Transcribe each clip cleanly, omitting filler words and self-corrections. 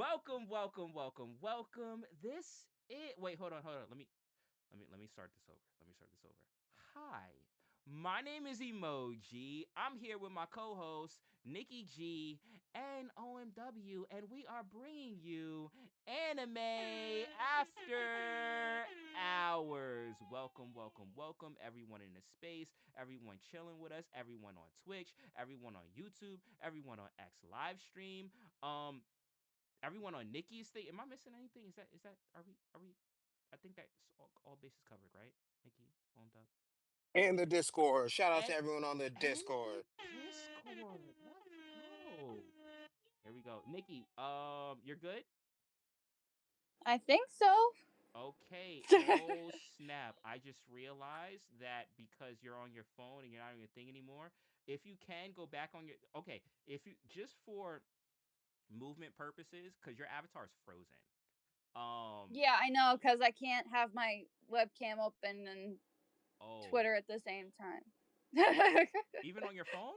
welcome. This is wait, hold on. Let me start this over. Hi. My name is Emoji. I'm here with my co-host Nikki G and OMW, and we are bringing you Anime After Hours. Welcome everyone in the space, everyone chilling with us, everyone on Twitch, everyone on YouTube, everyone on X live stream. Um, Everyone on Nikki's thing. Am I missing anything? Is that are we? I think that's all bases covered, right? Nikki, on up. And the Discord. Shout out to And everyone on the and the Discord. Discord. Let's go. Here we go. Nikki, you're good? I think so. Okay. Oh snap. I just realized that because you're on your phone and you're not on your thing anymore, if you can go back on your okay, if you just for movement purposes, because your avatar is frozen. Um Yeah, I know, because I can't have my webcam open and oh, Twitter at the same time. even on your phone?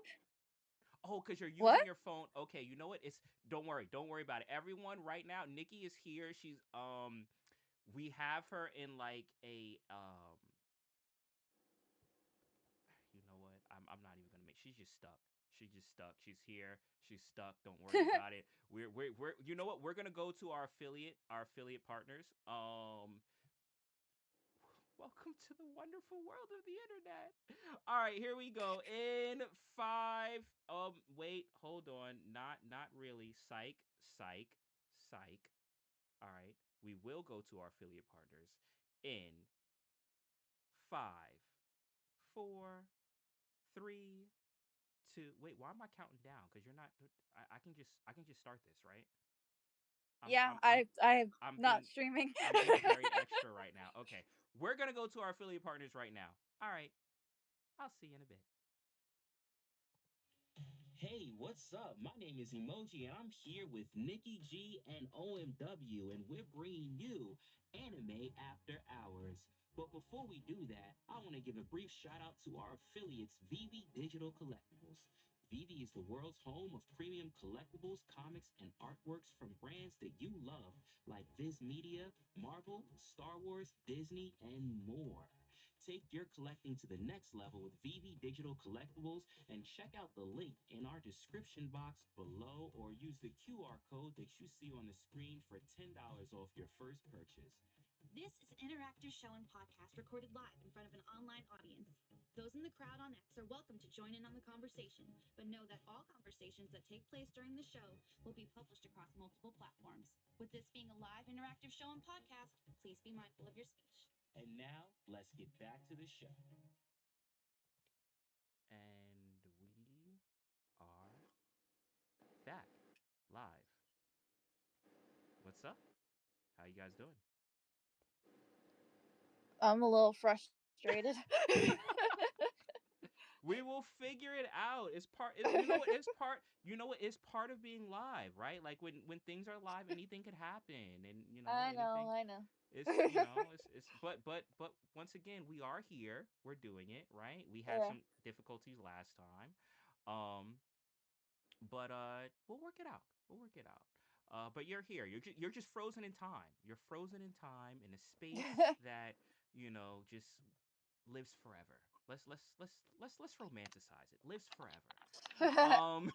Oh, because you're What? using your phone. Okay, you know what? It's don't worry about it. Everyone, right now, Nikki is here. We have her in like a you know what? I'm not even gonna make. She's just stuck. She's just stuck. She's here. She's stuck. Don't worry about it. We're you know what? We're gonna go to our affiliate partners. Welcome to the wonderful world of the internet. All right, here we go. In five. Wait, hold on. Not really. Psych. All right, we will go to our affiliate partners in five, four, three, two. Wait, why am I counting down? Because you're not. I can just start this, right? I'm Yeah, I'm I'm I'm I'm not being streaming. I'm being very extra right now. Okay, we're gonna go to our affiliate partners right now. All right, I'll see you in a bit. Hey, what's up? My name is Emoji, and I'm here with Nikki G and OMW, and we're bringing you Anime After Hours. But before we do that, I want to give a brief shout out to our affiliates, Vivi Digital Collectibles. Vivi is the world's home of premium collectibles, comics, and artworks from brands that you love, like Viz Media, Marvel, Star Wars, Disney, and more. Take your collecting to the next level with VV Digital Collectibles and check out the link in our description box below or use the QR code that you see on the screen for $10 off your first purchase. This is an interactive show and podcast recorded live in front of an online audience. Those in the crowd on X are welcome to join in on the conversation, but know that all conversations that take place during the show will be published across multiple platforms. With this being a live interactive show and podcast, please be mindful of your speech. And now, let's get back to the show. And we are back live. What's up? How you guys doing? I'm a little frustrated. We will figure it out. It's part. You know what? It's part. You know what? It's part of being live, right? Like when things are live, anything could happen, and I know, anything. I know. It's but once again, we are here. We're doing it, right? We had Yeah. some difficulties last time, um, but we'll work it out. We'll work it out. But you're here. You're just frozen in time. You're frozen in time in a space that just lives forever. Let's romanticize it. Lives forever. Um,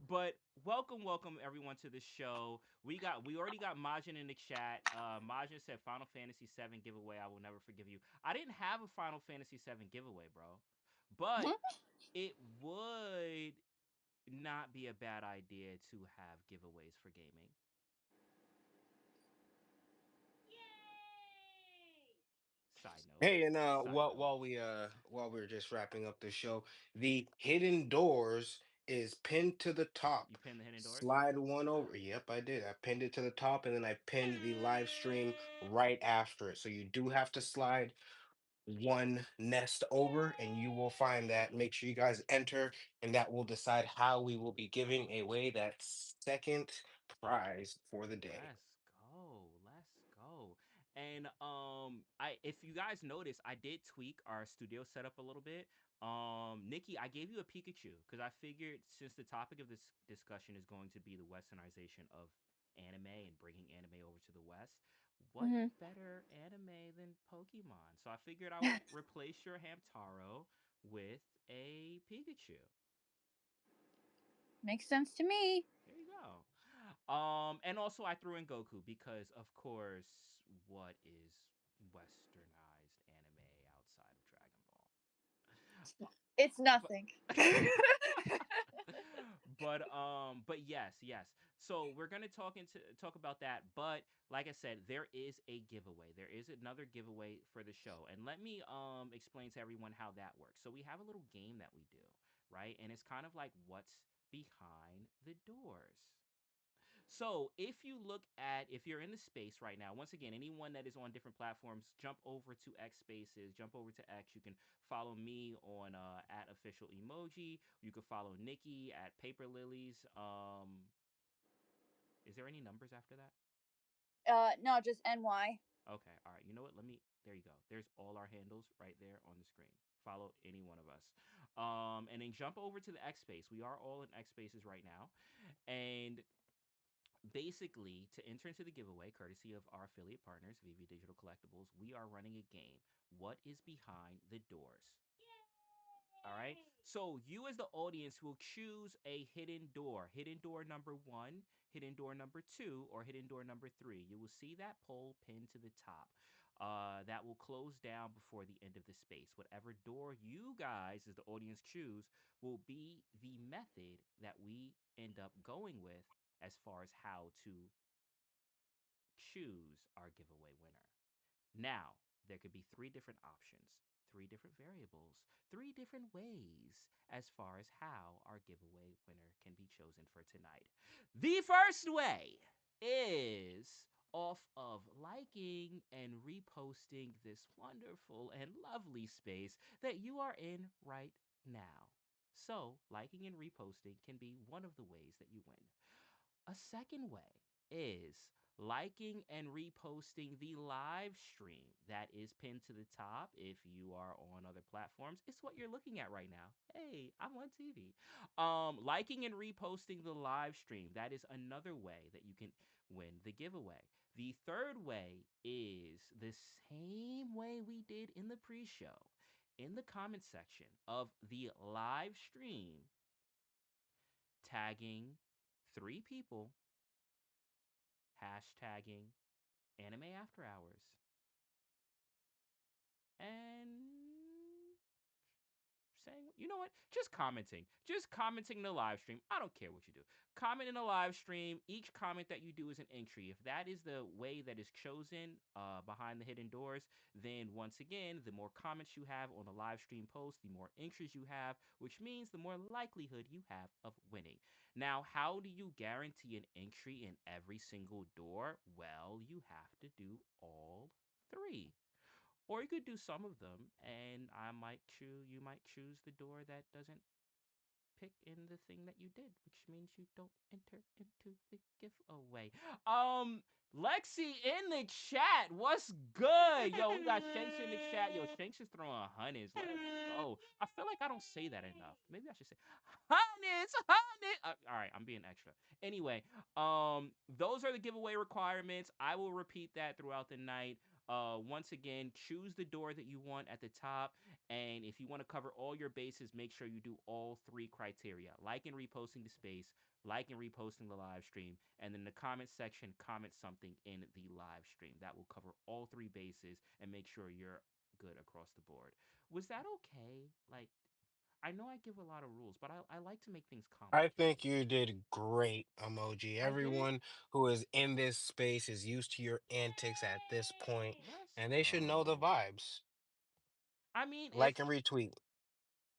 but welcome everyone to the show. We already got Majin in the chat. Majin said Final Fantasy VII giveaway. I will never forgive you. I didn't have a Final Fantasy VII giveaway, bro, but it would not be a bad idea to have giveaways for gaming. Side note. Hey, and Side note. while we're just wrapping up the show, the hidden doors is pinned to the top. You pin the hidden doors? Slide one over. Yep, I did. I pinned it to the top, and then I pinned the live stream right after it. So you do have to slide one nest over, and you will find that. Make sure you guys enter, and that will decide how we will be giving away that second prize for the day. Let's go. Let's go. And I if you guys notice, I did tweak our studio setup a little bit. Nikki, I gave you a Pikachu because I figured since the topic of this discussion is going to be the westernization of anime and bringing anime over to the West, what Hmm. better anime than Pokemon? So I figured I would replace your Hamtaro with a Pikachu. Makes sense to me. There you go. And also I threw in Goku because, of course, what is westernized anime outside of Dragon Ball? It's But nothing. but yes, yes. So we're gonna talk about that. But like I said, there is a giveaway. There is another giveaway for the show, and let me explain to everyone how that works. So we have a little game that we do, right? And it's kind of like what's behind the doors. So if you're in the space right now, once again, anyone that is on different platforms, jump over to X Spaces, jump over to X. You can follow me on at official emoji. You can follow Nikki at Paper Lilies. Is there any numbers after that? No, just NY. Okay, all right. You know what? Let me. There you go. There's all our handles right there on the screen. Follow any one of us, and then jump over to the X Space. We are all in X Spaces right now, and basically, to enter into the giveaway, courtesy of our affiliate partners, VV Digital Collectibles, we are running a game. What is behind the doors? All right. So you, as the audience, will choose a hidden door. Hidden door number one, hidden door number two, or hidden door number three. You will see that poll pinned to the top. That will close down before the end of the space. Whatever door you guys, as the audience, choose will be the method that we end up going with as far as how to choose our giveaway winner. Now, there could be three different options, three different variables, three different ways as far as how our giveaway winner can be chosen for tonight. The first way is off of liking and reposting this wonderful and lovely space that you are in right now. So, liking and reposting can be one of the ways that you win. A second way is liking and reposting the live stream that is pinned to the top. If you are on other platforms, it's what you're looking at right now. Hey, I'm on TV. Liking and reposting the live stream, that is another way that you can win the giveaway. The third way is the same way we did in the pre-show. In the comment section of the live stream, tagging three people, hashtagging anime after hours, and saying, you know what, just commenting the live stream. I don't care what you do. Comment in the live stream. Each comment that you do is an entry. If that is the way that is chosen behind the hidden doors, then once again, the more comments you have on the live stream post, the more entries you have, which means the more likelihood you have of winning. Now, how do you guarantee an entry in every single door? Well, you have to do all three. Or you could do some of them, and you might choose the door that doesn't pick in the thing that you did, which means you don't enter into the giveaway. Lexi in the chat, what's good? Yo, we got Shanks in the chat. Yo, Shanks is throwing hundreds. Let's go. I feel like I don't say that enough. Maybe I should say hundreds, hundreds. All right, I'm being extra. Anyway, those are the giveaway requirements. I will repeat that throughout the night. Once again, choose the door that you want at the top. And if you want to cover all your bases, make sure you do all three criteria: like and reposting the space, like and reposting the live stream, and then the comment section, comment something in the live stream. That will cover all three bases and make sure you're good across the board. Was that okay? Like, I know I give a lot of rules, but I like to make things I think complicated. you did great, emoji. I did? Everyone who is in this space is used to your antics at this point, Let's and they should know the go. vibes. I mean, Like if and retweet.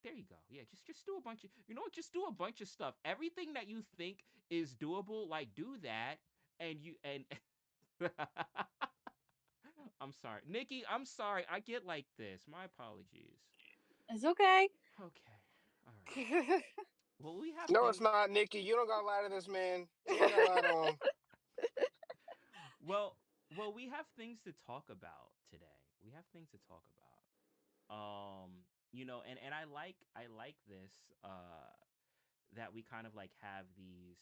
there you go. Yeah, just do a bunch of, you know what? Just do a bunch of stuff. Everything that you think is doable, like do that, and you and I'm sorry, Nikki. I'm sorry. I get like this. My apologies. It's okay. Okay. All right. Well, we have No, it's things. not, Nikki. You don't got to lie to this man. You ain't got to lie to him. Well, we have things to talk about today. We have things to talk about. And I like this that we kind of like have these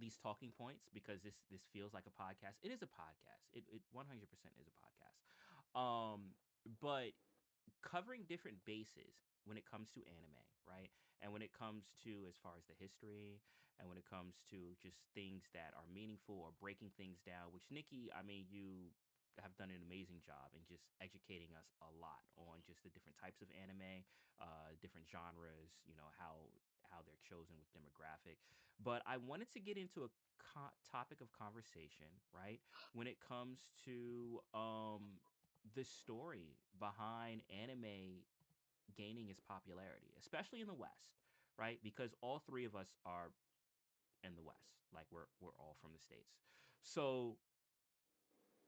these talking points because this feels like a podcast. It is a podcast. It 100% is a podcast. But covering different bases when it comes to anime, right? And when it comes to as far as the history and when it comes to just things that are meaningful or breaking things down, which Nikki, I mean, you have done an amazing job in just educating us a lot on just the different types of anime, different genres, how they're chosen with demographic. But I wanted to get into a topic of conversation, right? When it comes to the story behind anime gaining its popularity, especially in the West, right? Because all three of us are in the West, like we're all from the states. So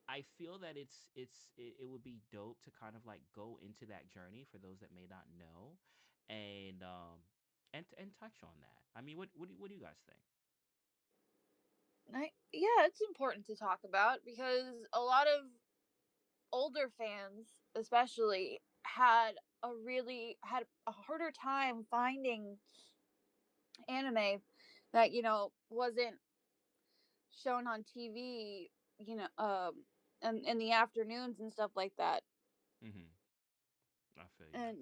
I feel that it would be dope to kind of like go into that journey for those that may not know, and and touch on that. I mean, what do you guys think? Yeah, it's important to talk about because a lot of older fans, especially, had a harder time finding anime that wasn't shown on TV, in the afternoons and stuff like that, Mm-hmm. I feel you. and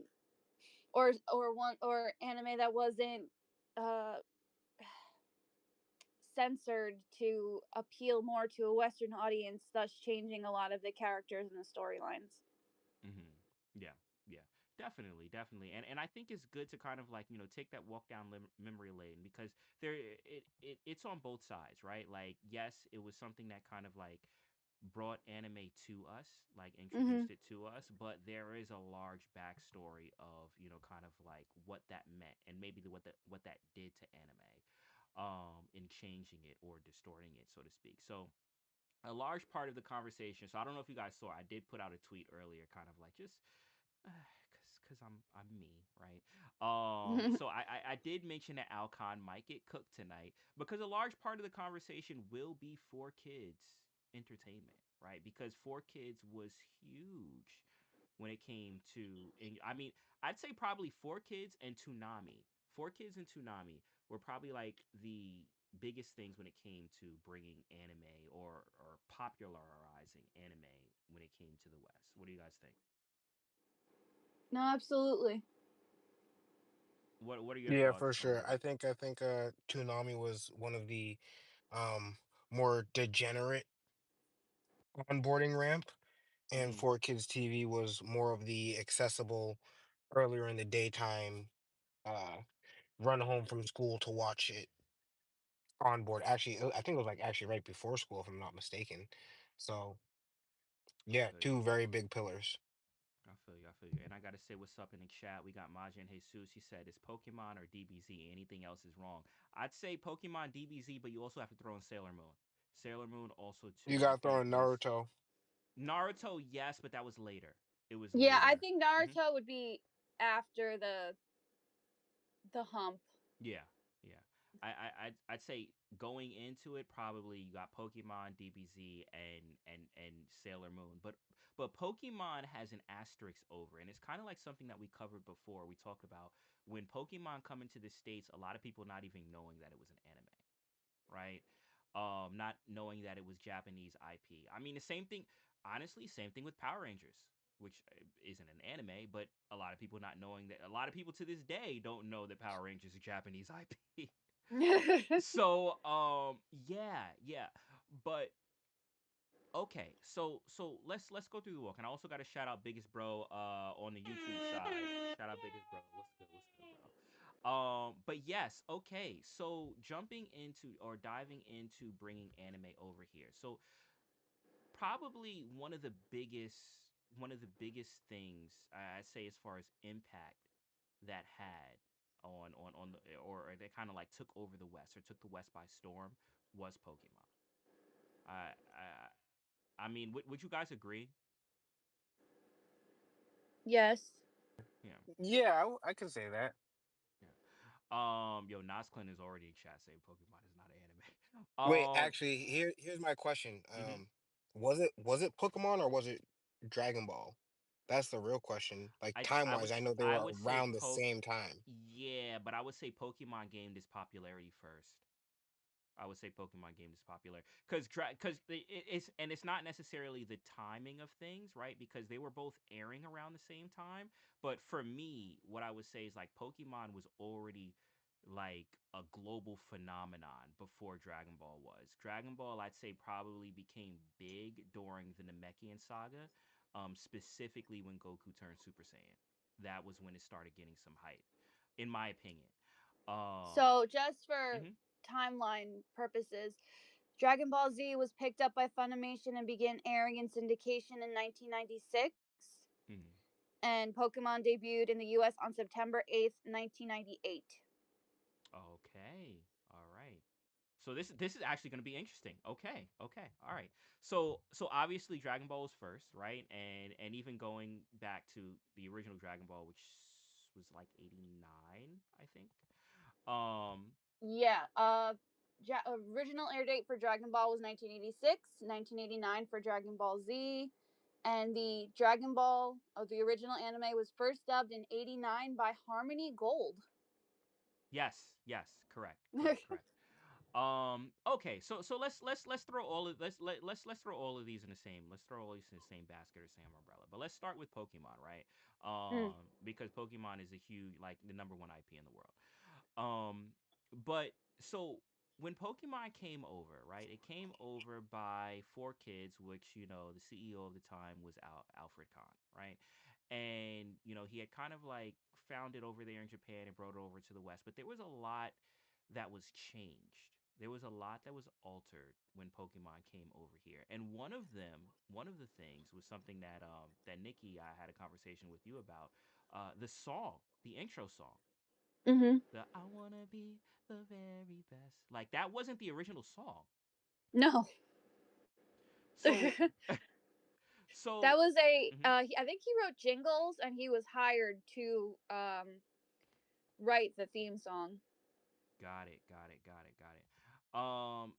or anime that wasn't uh censored to appeal more to a Western audience, thus changing a lot of the characters and the storylines. Mm-hmm. Yeah, yeah, definitely, definitely, and I think it's good to kind of like take that walk down memory lane because it's on both sides, right? Like, yes, it was something that kind of like brought anime to us, like Mm-hmm. introduced it to us, but there is a large backstory of kind of like what that meant and maybe what that did to anime, in changing it or distorting it, so to speak. So a large part of the conversation. So I don't know if you guys saw. I did put out a tweet earlier, kind of like just because I'm me, right? So I did mention that Alcon might get cooked tonight because a large part of the conversation will be for kids entertainment, right? Because for kids was huge when it came to, and I mean, I'd say probably four kids and Toonami. Four kids and Toonami were probably like the biggest things when it came to bringing anime or popularizing anime when it came to the West. What do you guys think? No, absolutely. What are your Yeah, for thoughts sure. on? I think Toonami was one of the um more degenerate onboarding ramp, and Mm-hmm. 4Kids TV was more of the accessible earlier in the daytime, uh run home from school to watch it on board. Actually, I think it was like actually right before school, if I'm not mistaken. So I yeah, feel you. two very big pillars. I feel you. I feel you. And I gotta say what's up in the chat. We got Majin Jesus. He said, "Is Pokemon or DBZ? Anything else is wrong." I'd say Pokemon DBZ, but you also have to throw in Sailor Moon. Sailor Moon also You too. I got think throwing was Naruto. Naruto. Yes, but that was later. It was Yeah, I later. think Hmm. Naruto would be after the hump. Yeah, yeah. I'd say going into it, probably you got Pokemon, DBZ, and Sailor Moon. But Pokemon has an asterisk over, it, and it's kind of like something that we covered before. We talked about when Pokemon come into the states, a lot of people not even knowing that it was an anime, right? Not knowing that it was Japanese IP. I mean, the same thing. Honestly, same thing with Power Rangers, which isn't an anime, but a lot of people not knowing that. A lot of people to this day don't know that Power Rangers is Japanese IP. So, yeah, yeah, but okay, so let's go through the walk, and I also got to shout out Biggest Bro on the YouTube side. Shout out Biggest Bro. What's good, bro? But yes, okay. So jumping into or diving into bringing anime over here. So probably one of the biggest things I say as far as impact that had on the or they kind of like took over the West or took the West by storm was Pokemon. I I I mean, would you guys agree? Yes. Yeah, Yeah, I could say that. yeah. Yo, Nasclin is already in chat saying Pokemon is not an anime. Wait, actually, here's my question. Mhm. Was it Pokemon or was it Dragon Ball? That's the real question. Like I time-wise, would I know they I were would say around the same time. yeah, but I would say Pokemon gained its popularity first. I would say Pokemon game is popular because it's not necessarily the timing of things, right? Because they were both airing around the same time. But for me, what I would say is like Pokemon was already like a global phenomenon before Dragon Ball was. Dragon Ball, I'd say, probably became big during the Namekian saga, specifically when Goku turned Super Saiyan. That was when it started getting some hype, in my opinion. Um, So, just for mhm, timeline purposes, Dragon Ball Z was picked up by Funimation and began airing in syndication in 1996. mhm. And Pokemon debuted in the US on September 8th, 1998. Okay. All right. So this is actually going to be interesting. Okay. Okay. All right. So obviously Dragon Ball was first, right? And even going back to the original Dragon Ball, which was like 89, I think. Um Yeah, original air date for Dragon Ball was 1986, 1989 for Dragon Ball Z, and the Dragon Ball of the original anime was first dubbed in 89 by Harmony Gold. yes, yes, correct. Correct, correct. Okay, so let's throw all of let's throw all of these in the same let's throw all these in the same basket or same umbrella. But let's start with Pokemon, right? Mm. Because Pokemon is a huge, like, the number one IP in the world. Um, but so when Pokemon came over, right? It came over by Four Kids, which, the CEO of the time was Alfred Kahn, right? And he had kind of like found it over there in Japan and brought it over to the West. But there was a lot that was changed. There was a lot that was altered when Pokemon came over here. And one of the things was something that Nikki, I had a conversation with you about, the song, the intro song. Mm-hmm. The I wanna be the very best. Like, that wasn't the original song. No. So That so was a mhm. I think he wrote jingles and he was hired to write the theme song. Got it, got it, got it, got it.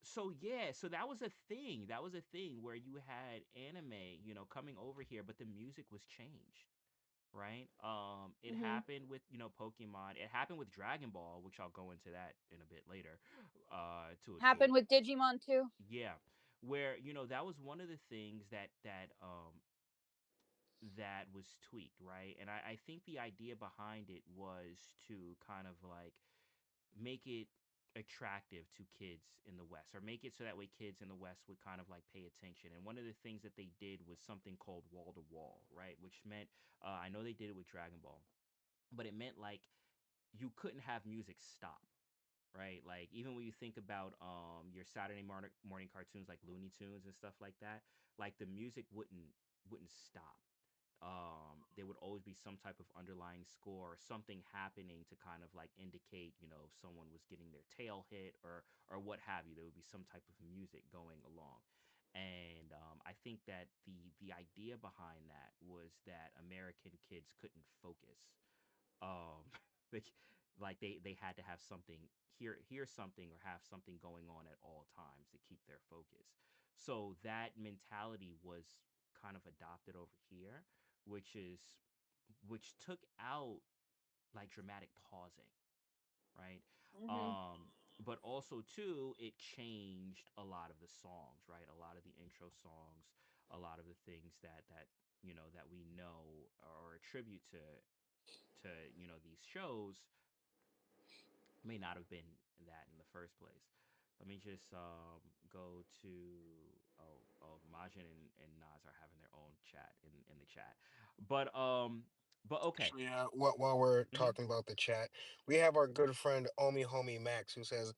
So yeah, so that was a thing. That was a thing where you had anime, coming over here, but the music was changed, right? It Mhm. happened with, Pokemon. It happened with Dragon Ball, which I'll go into that in a bit later. To a Happened with Digimon too. Yeah, where, that was one of the things that was tweaked, right? And I think the idea behind it was to kind of like make it attractive to kids in the West, or make it so that way kids in the West would kind of like pay attention. And one of the things that they did was something called wall to wall, right? Which meant, I know they did it with Dragon Ball, but it meant like you couldn't have music stop, right? Like, even when you think about your Saturday morning cartoons like Looney Tunes and stuff like that, like the music wouldn't stop. There would always be some type of underlying score or something happening to kind of like indicate, someone was getting their tail hit, or what have you. There would be some type of music going along. And I think that the idea behind that was that American kids couldn't focus. um like they had to have something, hear something, or have something going on at all times to keep their focus. So that mentality was kind of adopted over here, which is which took out like dramatic pausing, right? Mhm. But also too, it changed a lot of the songs, right? A lot of the intro songs, a lot of the things that we know or attribute to these shows may not have been that in the first place. Let me just go to, Majin and Nas are having their own chat in the chat. But okay. Actually, while we're Hmm. talking about the chat, we have our good friend Omi Homie Max who says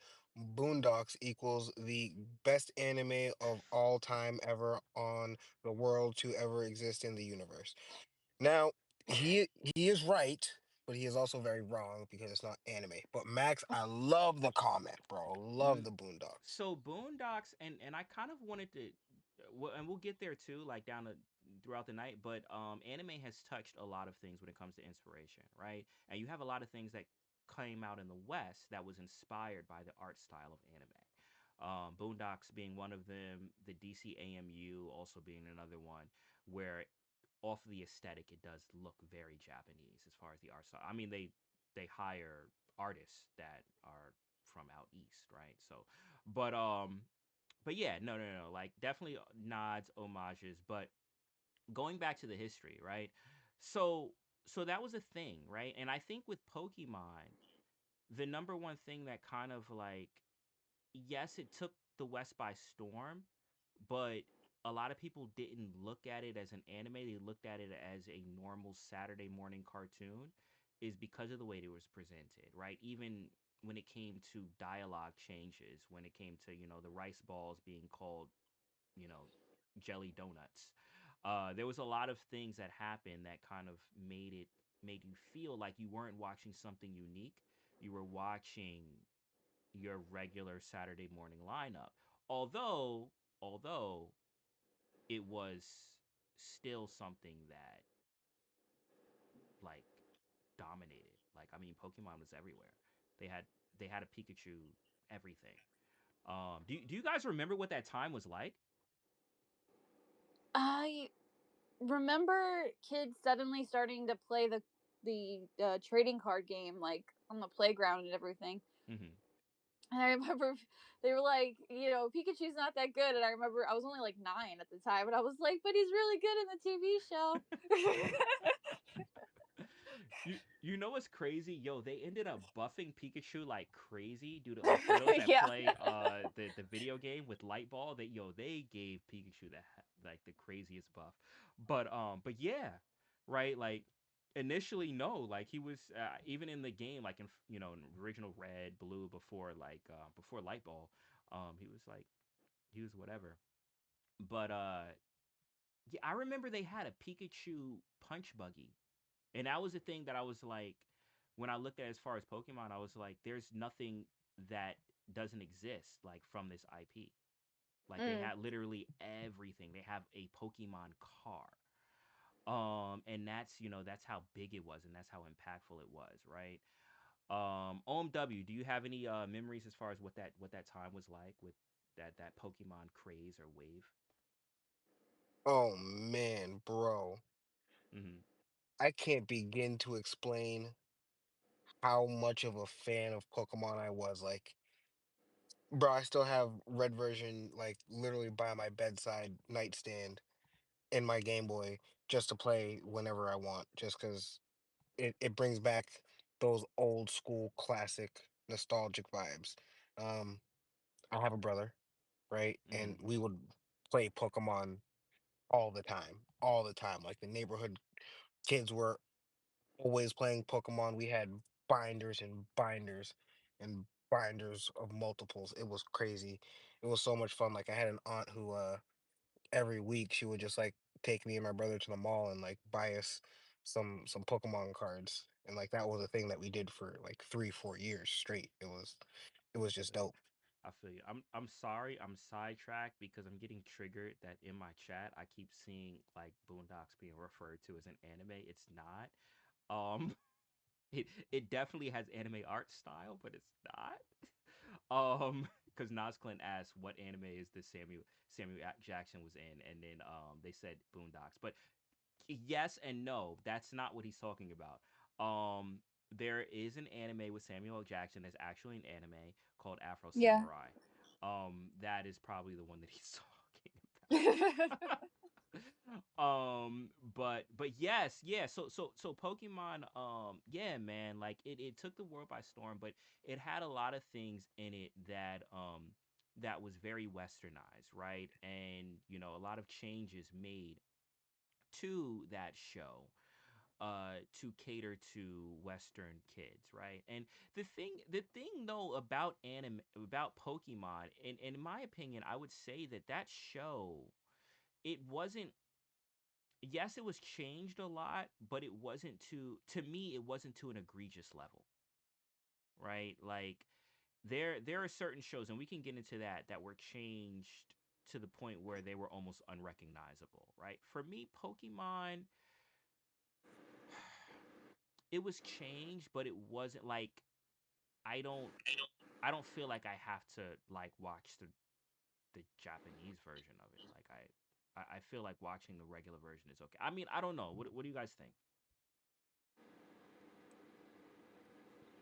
Boondocks equals the best anime of all time ever on the world to ever exist in the universe. Now, he is right, but he is also very wrong because it's not anime. But Max, I love the comment, bro. Love N- the Boondocks. so Boondocks, and I kind of wanted to, and we'll get there too, like throughout the night. But anime has touched a lot of things when it comes to inspiration, right? And you have a lot of things that came out in the West that was inspired by the art style of anime. Boondocks being one of them, the DC AMU also being another one, where off the aesthetic it does look very Japanese as far as the art style. I mean, they hire artists that are from out east, right? So, but yeah, no. Like definitely nods, homages, but going back to the history, right? So that was a thing, right? And I think with Pokemon, the number one thing that kind of like, yes, it took the West by storm, but a lot of people didn't look at it as an anime. They looked at it as a normal Saturday morning cartoon, is because of the way it was presented, right? Even when it came to dialogue changes, when it came to, the rice balls being called, you know, jelly donuts. There was a lot of things that happened that kind of made you feel like you weren't watching something unique. You were watching your regular Saturday morning lineup. Although although it was still something that like dominated. Like I mean Pokemon was everywhere. They had they had a Pikachu everything. Do you guys remember what that time was like? I remember kids suddenly starting to play the trading card game like on the playground and everything. Mhm. And I remember they were like, Pikachu's not that good. And I remember I was only like 9 at the time, and I was like, but he's really good in the TV show. You know what's crazy? Yo, they ended up buffing Pikachu like crazy due to like for those that Yeah. play the video game with Light Ball, they gave Pikachu like the craziest buff. But yeah, right? Like initially no, like he was even in the game like in original Red, Blue before Light Ball, he was like he was whatever. But yeah, I remember they had a Pikachu punch buggy. And that was the thing that I was like, when I looked at as far as Pokemon, I was like, there's nothing that doesn't exist like from this IP. Like they Mm. had literally everything. They have a Pokemon car. And that's how big it was and that's how impactful it was, right? OMW, do you have any memories as far as what that time was like with that Pokemon craze or wave? Oh man, bro. Mm-hmm. I can't begin to explain how much of a fan of Pokemon I was. Like, bro, I still have red version like literally by my bedside nightstand in my Game Boy just to play whenever I want, just because it brings back those old school classic nostalgic vibes. Um, I have a brother, right? And Mm-hmm. we would play Pokemon all the time, all the time. Like the neighborhood kids were always playing Pokemon. We had binders and binders and binders of multiples. It was crazy. It was so much fun. Like I had an aunt who every week she would just like take me and my brother to the mall and like buy us some Pokemon cards. And like that was a thing that we did for like 3, 4 years straight. It was I just feel you. dope. I feel you. I'm sorry. I'm sidetracked because I'm getting triggered that in my chat I keep seeing like Boondocks being referred to as an anime. It's not. Um, it definitely has anime art style, but it's not. Because Nas Clint asked what anime is this Jackson was in, and then they said Boondocks, but yes and no. That's not what he's talking about. Um, there is an anime with Samuel L. Jackson that's actually an anime called Afro Yeah. Samurai. That is probably the one that he's talking about. But yes, yeah. So Pokemon. Yeah, man. Like it took the world by storm, but it had a lot of things in it that was very westernized, right? And a lot of changes made to that show to cater to western kids, right? And the thing though about anime, about Pokemon, and in my opinion I would say that show, it wasn't, yes it was changed a lot, but it wasn't to me it wasn't to an egregious level, right? Like there are certain shows, and we can get into that were changed to the point where they were almost unrecognizable, right? For me, Pokemon, it was changed, but it wasn't like, I don't I don't feel like I have to like watch the Japanese version of it. Like I feel like watching the regular version is okay. I mean, I don't know. What do you guys think?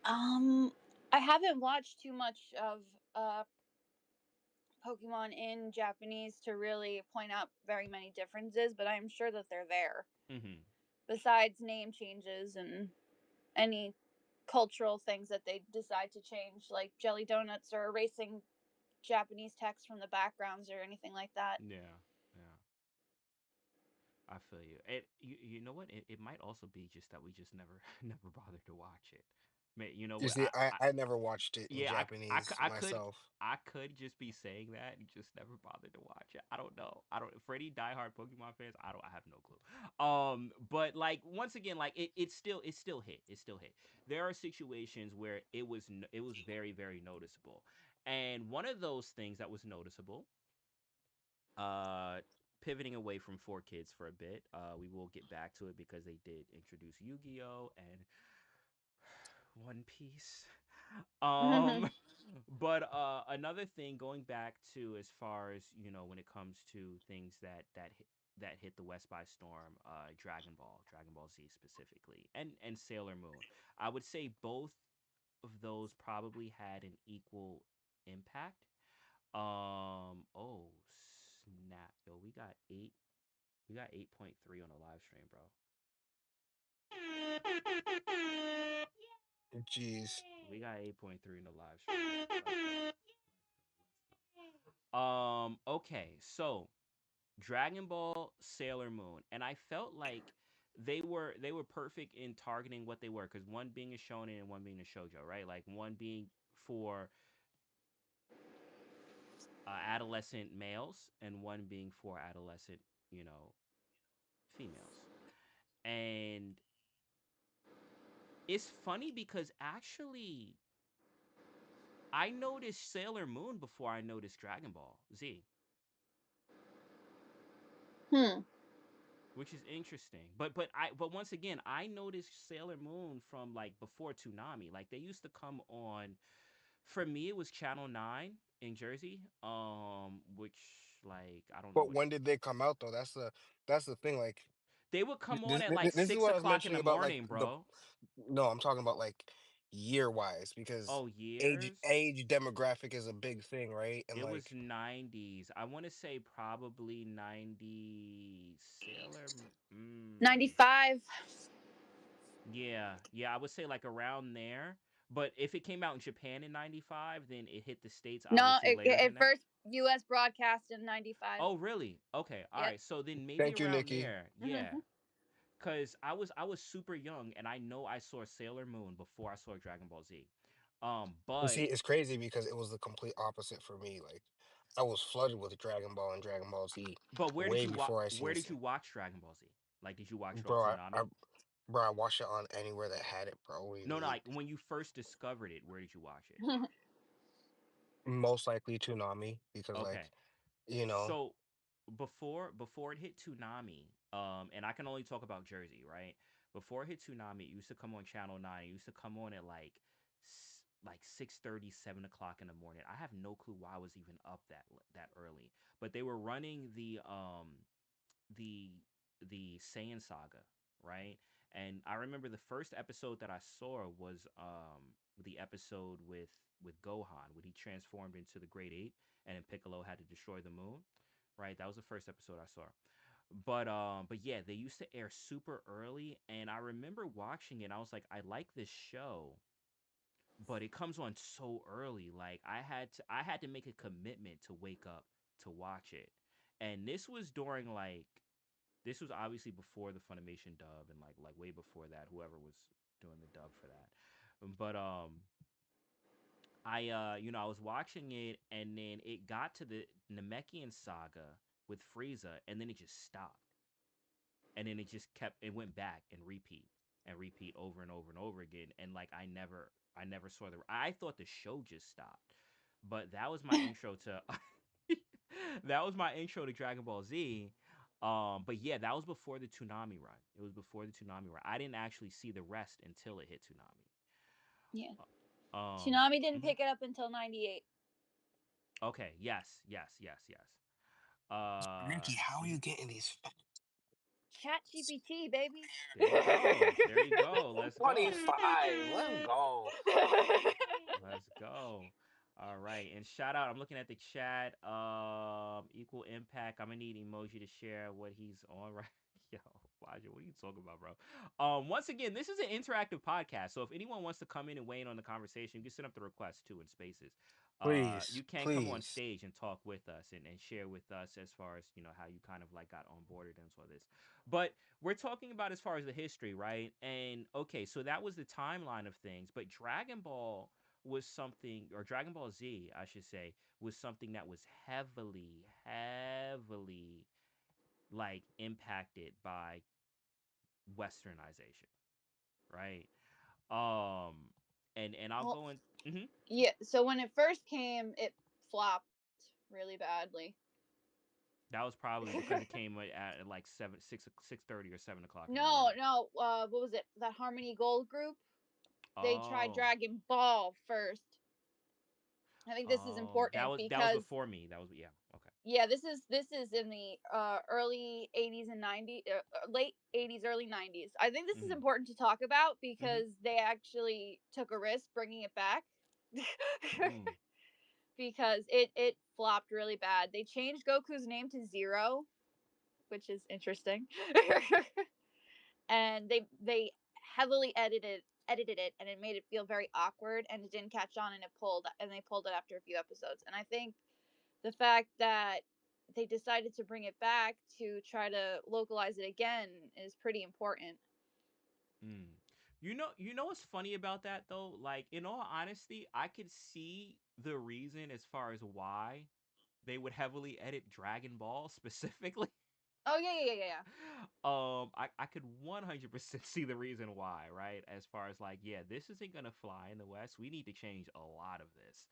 um I haven't watched too much of Pokemon in Japanese to really point out very many differences, but I'm sure that they're there. Hmm. Besides name changes and any cultural things that they decide to change, like jelly donuts or erasing Japanese text from the backgrounds or anything like that. Yeah, yeah. I feel you. You know what? It might also be just that we just never never bothered to watch it. You know You what? see, I never watched it in Yeah, Japanese myself. I could just be saying that and just never bothered to watch it. I don't know. I don't for any diehard Pokemon fans, I have no clue. But like once again, like it still hit. It still hit. There are situations where it was very, very noticeable. And one of those things that was noticeable, uh pivoting away from Four Kids for a bit, we will get back to it because they did introduce Yu-Gi-Oh! And One Piece. Um, but another thing going back to as far as when it comes to things that hit the West by storm, Dragon Ball Z specifically, and Sailor Moon. I would say both of those probably had an equal impact. Oh snap, yo, we got 8.3 on the live stream, bro. Jeez. We got 8.3 in the live stream. Let's go. Okay, so Dragon Ball, Sailor Moon, and I felt like they were perfect in targeting what they were, because one being a shonen and one being a shoujo, right? Like one being for adolescent males and one being for adolescent, you know, females. And it's funny because actually I noticed Sailor Moon before I noticed Dragon Ball Z, Hmm. which is interesting. But once again, I noticed Sailor Moon from like before Toonami. Like they used to come on. For me, it was Channel 9 in Jersey. Which like I don't know But what when did they come out though? That's the thing. Like they would come on this, at like this is six what I was o'clock in mentioning the about like morning, the bro. no, I'm talking about like year wise because Oh, age years. age demographic is a big thing, right? And It was like 90s. I want to say probably 90 Sailor. 95. Yeah, yeah, I would say like around there. But if it came out in Japan in 95, then it hit the States No, obviously later than it that. first US broadcast in 95. Oh, really? Okay. All Yep. right. So then maybe thank you, around Nikki. there. Hmm. Yeah. Cuz I was super young and I know I saw Sailor Moon before I saw Dragon Ball Z. And see, But it's crazy because it was the complete opposite for me. Like I was flooded with Dragon Ball and Dragon Ball Z way before I where seen did you watch Dragon Ball Z? Like did you watch it on bro. Toonami? Bro, I watched it on anywhere that had it, bro. What do you No, no, mean? like when you first discovered it, where did you watch it? Most likely Toonami because like Okay. you know. So before it hit Toonami, and I can only talk about Jersey, right? Before it hit Toonami, it used to come on Channel 9. It used to come on at like 6:30, 7 o'clock in the morning. I have no clue why I was even up that early. But they were running the the Saiyan saga, right? And I remember the first episode that I saw was the episode with Gohan when he transformed into the Great Ape and then Piccolo had to destroy the moon, right? That was the first episode I saw. But yeah, they used to air super early and I remember watching it. I was like, I like this show, but it comes on so early. Like I had to make a commitment to wake up to watch it. And this was obviously before the Funimation dub and like way before that, whoever was doing the dub for that. But I was watching it and then it got to the Namekian saga with Frieza and then it just stopped. And then it went back and repeat over and over and over again. And like I never saw I thought the show just stopped. But that was my intro to that was my intro to Dragon Ball Z. But yeah, that was before the Toonami run. It was before the Toonami run. I didn't actually see the rest until it hit Toonami. Yeah. Um, Tsunami didn't mhm. pick it up until 98. Okay, yes, yes, yes, yes. Nikki, how are you Mhm. getting these facts? Chat GPT, baby. There you go. There you go. Let's go. 25. Let's go. Let's go. All right. And shout out, I'm looking at the chat. Equal impact. I'm gonna need emoji to share what he's on right. Yo, Elijah, what are you talking about, bro? Once again, this is an interactive podcast. So if anyone wants to come in and weigh in on the conversation, you can send up the request too in spaces. You Please, can come on please. stage and talk with us and share with us as far as how you kind of like got on boarded into all this. But we're talking about as far as the history, right? And okay, so that was the timeline of things. But Dragon Ball was something, or Dragon Ball Z, I should say, was something that was heavily like impacted by westernization, right? Um, and I'll Well, go in. Mhm. yeah. So when it first came, it flopped really badly. That was probably because it came at like 6:30 or 7 o'clock in the No, morning. no. What was it? That Harmony Gold group. They tried Oh, Dragon Ball first. I think this is oh, important that was because before me. That was yeah. Okay. yeah, this is in the early 80s and 90s, late 80s, early 90s. I think this is Mhm. important to talk about Mhm. because they actually took a risk bringing it back. Mm. Because it flopped really bad. They changed Goku's name to Zero, which is interesting. And they heavily edited it, and it made it feel very awkward, and it didn't catch on, and they pulled it after a few episodes. And I think the fact that they decided to bring it back to try to localize it again is pretty important. Mm. You know what's funny about that though? Like in all honesty, I could see the reason as far as why they would heavily edit Dragon Ball specifically. Oh yeah, yeah, yeah, yeah. I could 100% see the reason why, right? As far as like, yeah, this isn't gonna fly in the West. We need to change a lot of this.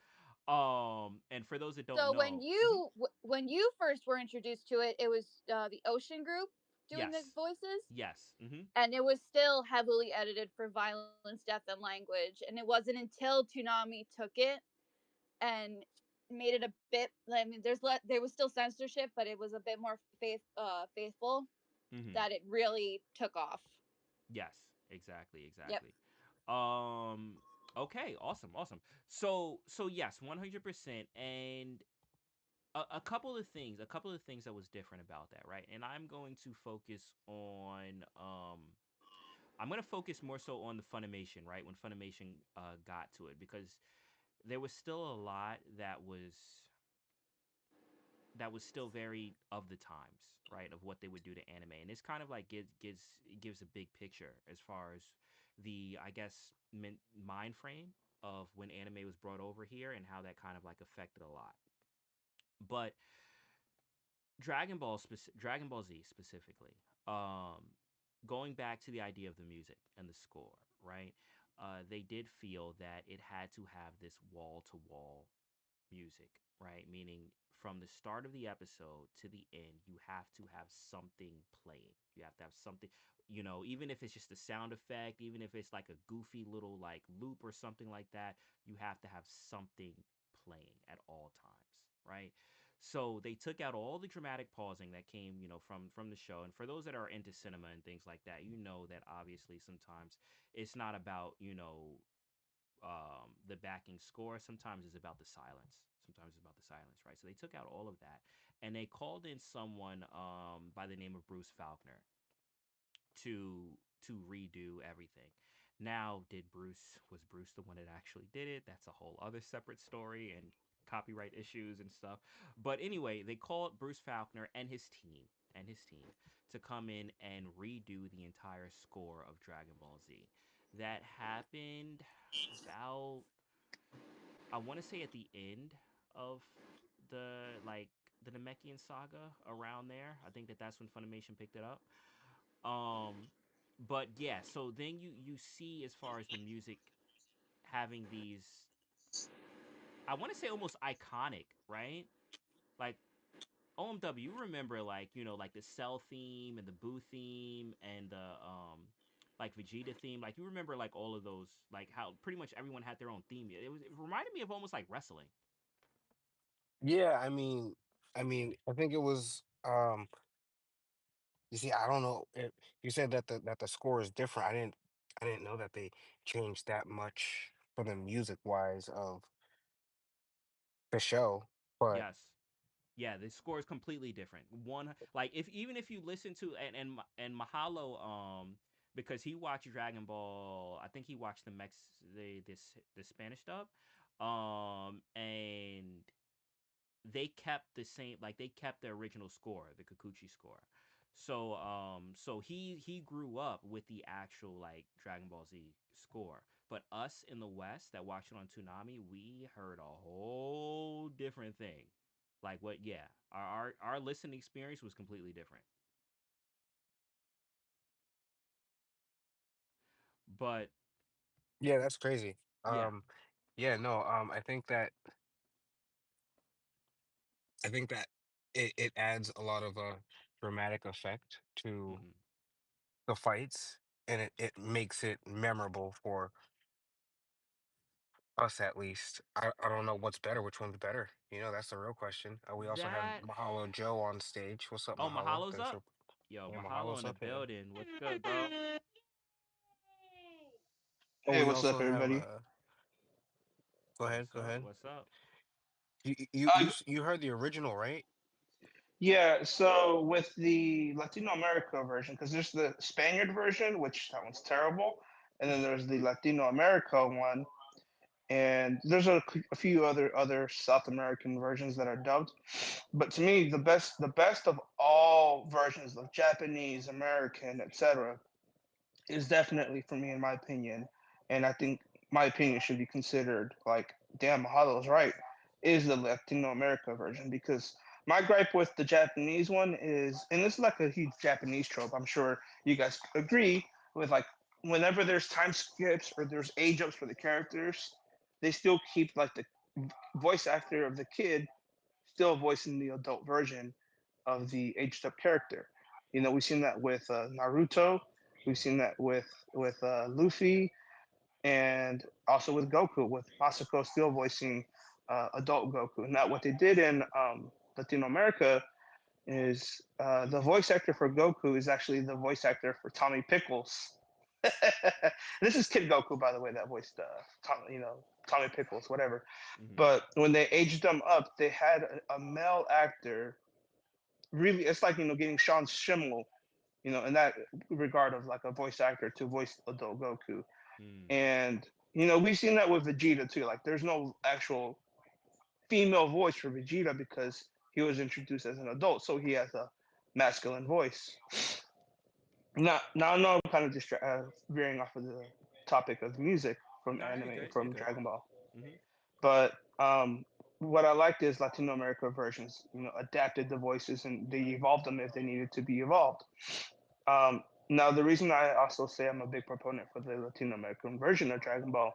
And for those that don't So know, mhm, when you first were introduced to it, it was the Ocean Group doing the yes, voices, yes, mm-hmm, and it was still heavily edited for violence, death, and language. And it wasn't until Toonami took it and made it a bit. I mean, there was still censorship, but it was a bit more faithful, mm-hmm, that it really took off. yes, exactly, Yep. exactly. Um, okay, awesome, awesome. So yes, 100%. And a couple of things that was different about that, right? And I'm going to focus more so on the Funimation, right? When Funimation got to it, because there was still a lot that was still very of the times, right? Of what they would do to anime, and it's kind of like gives a big picture as far as the, I guess, mind frame of when anime was brought over here and how that kind of like affected a lot. But Dragon Ball Z specifically. Um, Going back to the idea of the music and the score, right? They did feel that it had to have this wall to wall music, right? Meaning from the start of the episode to the end, you have to have something playing. You have to have something, even if it's just a sound effect, even if it's like a goofy little like loop or something like that, you have to have something playing at all times, right? So they took out all the dramatic pausing that came, from the show. And for those that are into cinema and things like that, you know that obviously sometimes it's not about, the backing score. Sometimes it's about the silence. Sometimes it's about the silence, right? So they took out all of that, and they called in someone by the name of Bruce Faulkner to redo everything. Now, did Bruce was Bruce the one that actually did it? That's a whole other separate story and copyright issues and stuff. But anyway, they called Bruce Faulkner and his team to come in and redo the entire score of Dragon Ball Z. That happened about, I want to say, at the end of the Namekian saga, around there. I think that's when Funimation picked it up. Um, but yeah, so then you see as far as the music having these, I want to say almost iconic, right? Like OMW, you remember like like the Cell theme and the Boo theme and the like Vegeta theme, like you remember like all of those, like how pretty much everyone had their own theme. It reminded me of almost like wrestling. Yeah, I think it was you see, I don't know if you said that the score is different. I didn't know that they changed that much for the music wise of the show. But Yes. Yeah, the score is completely different. One, like, if even if you listen to and Mahalo, because he watched Dragon Ball, I think he watched the Spanish dub, and they kept the same, like, they kept the original score, the Kikuchi score. So he grew up with the actual, like, Dragon Ball Z score. But us in the West that watched it on Toonami, we heard a whole different thing. Like, what? Yeah, our listening experience was completely different. But yeah, that's crazy. yeah, Yeah, no, I think that it adds a lot of dramatic effect to hmm, the fights, and it makes it memorable for us at least. I don't know what's better, which one's better. That's the real question. We also have that. Mahalo Joe on stage. What's up, Oh, Mahalo? Mahalo's Thanks for up. Yo, yeah, Mahalo Mahalo's in the up here. building. What's good, bro? Oh, Hey, we what's up, also have everybody? go ahead, What's go up? ahead. What's up? Uh, You heard the original, right? yeah, so with the Latino America version, because there's the Spaniard version, which that one's terrible, and then there's the Latino America one, and there's a few other South American versions that are dubbed. But to me, the best of all versions of Japanese, American, etc., is definitely for me, in my opinion, and I think my opinion should be considered like, damn, Mahalo's right, is the Latino America version because my gripe with the Japanese one is, and this is like a huge Japanese trope, I'm sure you guys agree with, like, whenever there's time skips or there's age ups for the characters, they still keep like the voice actor of the kid still voicing the adult version of the aged up character. We've seen that with Naruto, we've seen that with Luffy, and also with Goku, with Masako still voicing adult Goku. Now, what they did in Latino America is the voice actor for Goku is actually the voice actor for Tommy Pickles. This is Kid Goku, by the way, that voiced Tommy Pickles, whatever. Hmm. But when they aged them up, they had a male actor. Really, it's like getting Sean Schimmel, in that regard of like a voice actor to voice adult Goku. Mm. And we've seen that with Vegeta too. Like, there's no actual female voice for Vegeta because he was introduced as an adult, so he has a masculine voice. Now I know I'm kind of veering off of the topic of music from No, you're anime good. You're from good. Dragon Ball, Hmm. but what I liked is Latino America versions, adapted the voices and they evolved them if they needed to be evolved. Now, the reason I also say I'm a big proponent for the Latino American version of Dragon Ball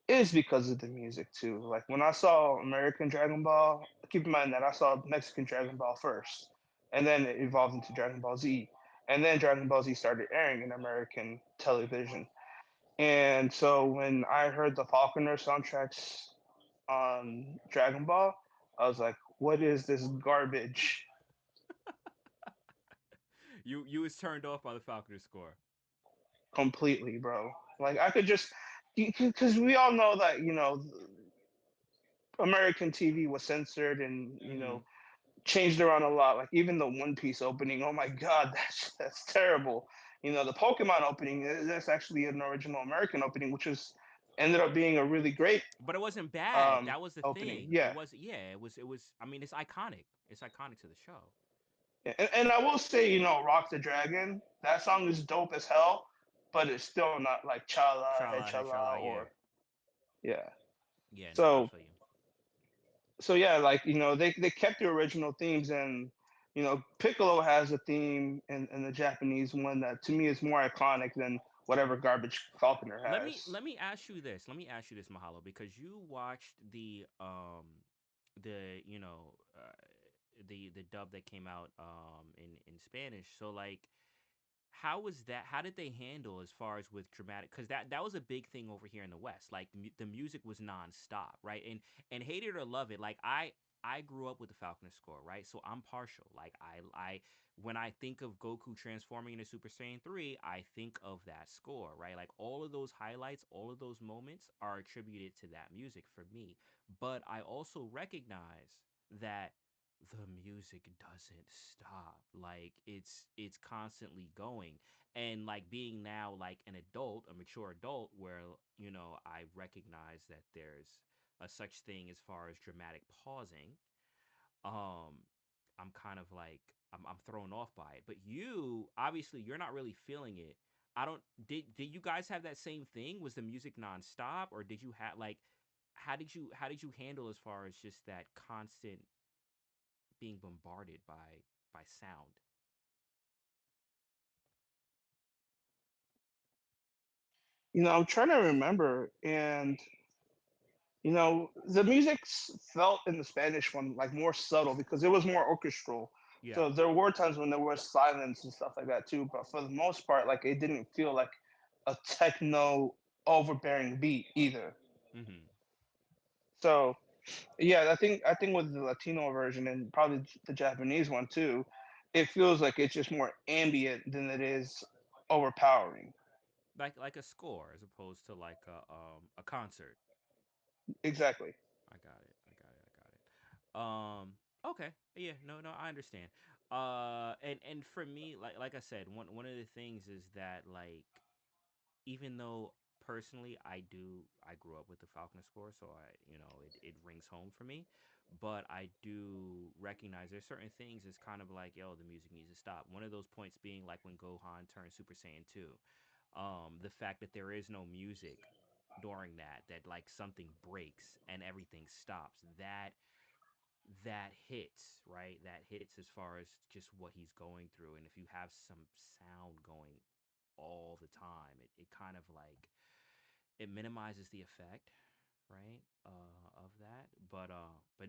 is because of the music too. Like, when I saw American Dragon Ball, keep in mind that I saw Mexican Dragon Ball first, and then it evolved into Dragon Ball Z, and then Dragon Ball Z started airing in American television. And so when I heard the Falconer soundtracks on Dragon Ball, I was like, "What is this garbage?" You was turned off by the Falconer score. Completely, bro. Like, I could just, because we all know that American TV was censored and Hmm. changed around a lot. Like, even the One Piece opening, oh my God, that's terrible. The Pokemon opening, that's actually an original American opening, which was ended up being a really great But it wasn't bad. That was the opening. thing. It Yeah. was, yeah. It was. I mean, it's iconic. It's iconic to the show. And I will say, Rock the Dragon, that song is dope as hell, but it's still not like Chala, Hey Shala, hey Chala, Shala, yeah, or yeah. yeah. No, I So feel you. yeah, like, they kept the original themes, and Piccolo has a theme in the Japanese one that to me is more iconic than whatever garbage Falconer has. Let me ask you this. Let me ask you this, Mahalo, because you watched the the dub that came out in Spanish. So, like, how was that? How did they handle as far as with dramatic? Because that was a big thing over here in the West. Like, the music was nonstop, right? And hate it or love it, like, I grew up with the Falconer score, right? So I'm partial. Like when I think of Goku transforming into Super Saiyan 3, I think of that score, right? Like all of those highlights, all of those moments are attributed to that music for me. But I also recognize that the music doesn't stop. Like it's constantly going. And like being now like an adult, a mature adult where, I recognize that there's a such thing as far as dramatic pausing. um I'm kind of like I'm thrown off by it. But you obviously you're not really feeling it. I don't did you guys have that same thing? Was the music nonstop, or did you have like how did you handle as far as just that constant being bombarded by sound? I'm trying to remember, and the music felt in the Spanish one like more subtle because it was more orchestral. Yeah. So there were times when there was silence and stuff like that too, but for the most part, like it didn't feel like a techno overbearing beat either. Mhm. So yeah, I think with the Latino version and probably the Japanese one too, it feels like it's just more ambient than it is overpowering. Like a score as opposed to like a concert. Exactly. I got it. I got it. I got it. Okay. Yeah, no, I understand. And for me, like I said, one of the things is that like even though personally I grew up with the Falcon score, so it rings home for me. But I do recognize there's certain things it's kind of like, yo, the music needs to stop. One of those points being like when Gohan turned Super Saiyan 2. The fact that there is no music during that like something breaks and everything stops. That hits, right? That hits as far as just what he's going through. And if you have some sound going all the time, it kind of like it minimizes the effect, right? Of that. But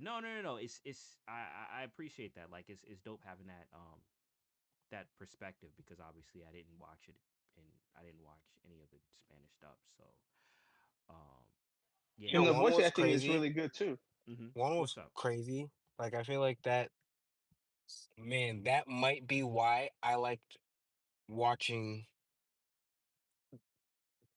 no. I appreciate that. Like it's dope having that perspective because obviously I didn't watch it and I didn't watch any of the Spanish dub. So um yeah, And Yo, the man. one voice was acting is crazy. really good too. One was What's up? crazy. Like I feel like that, man, that might be why I liked watching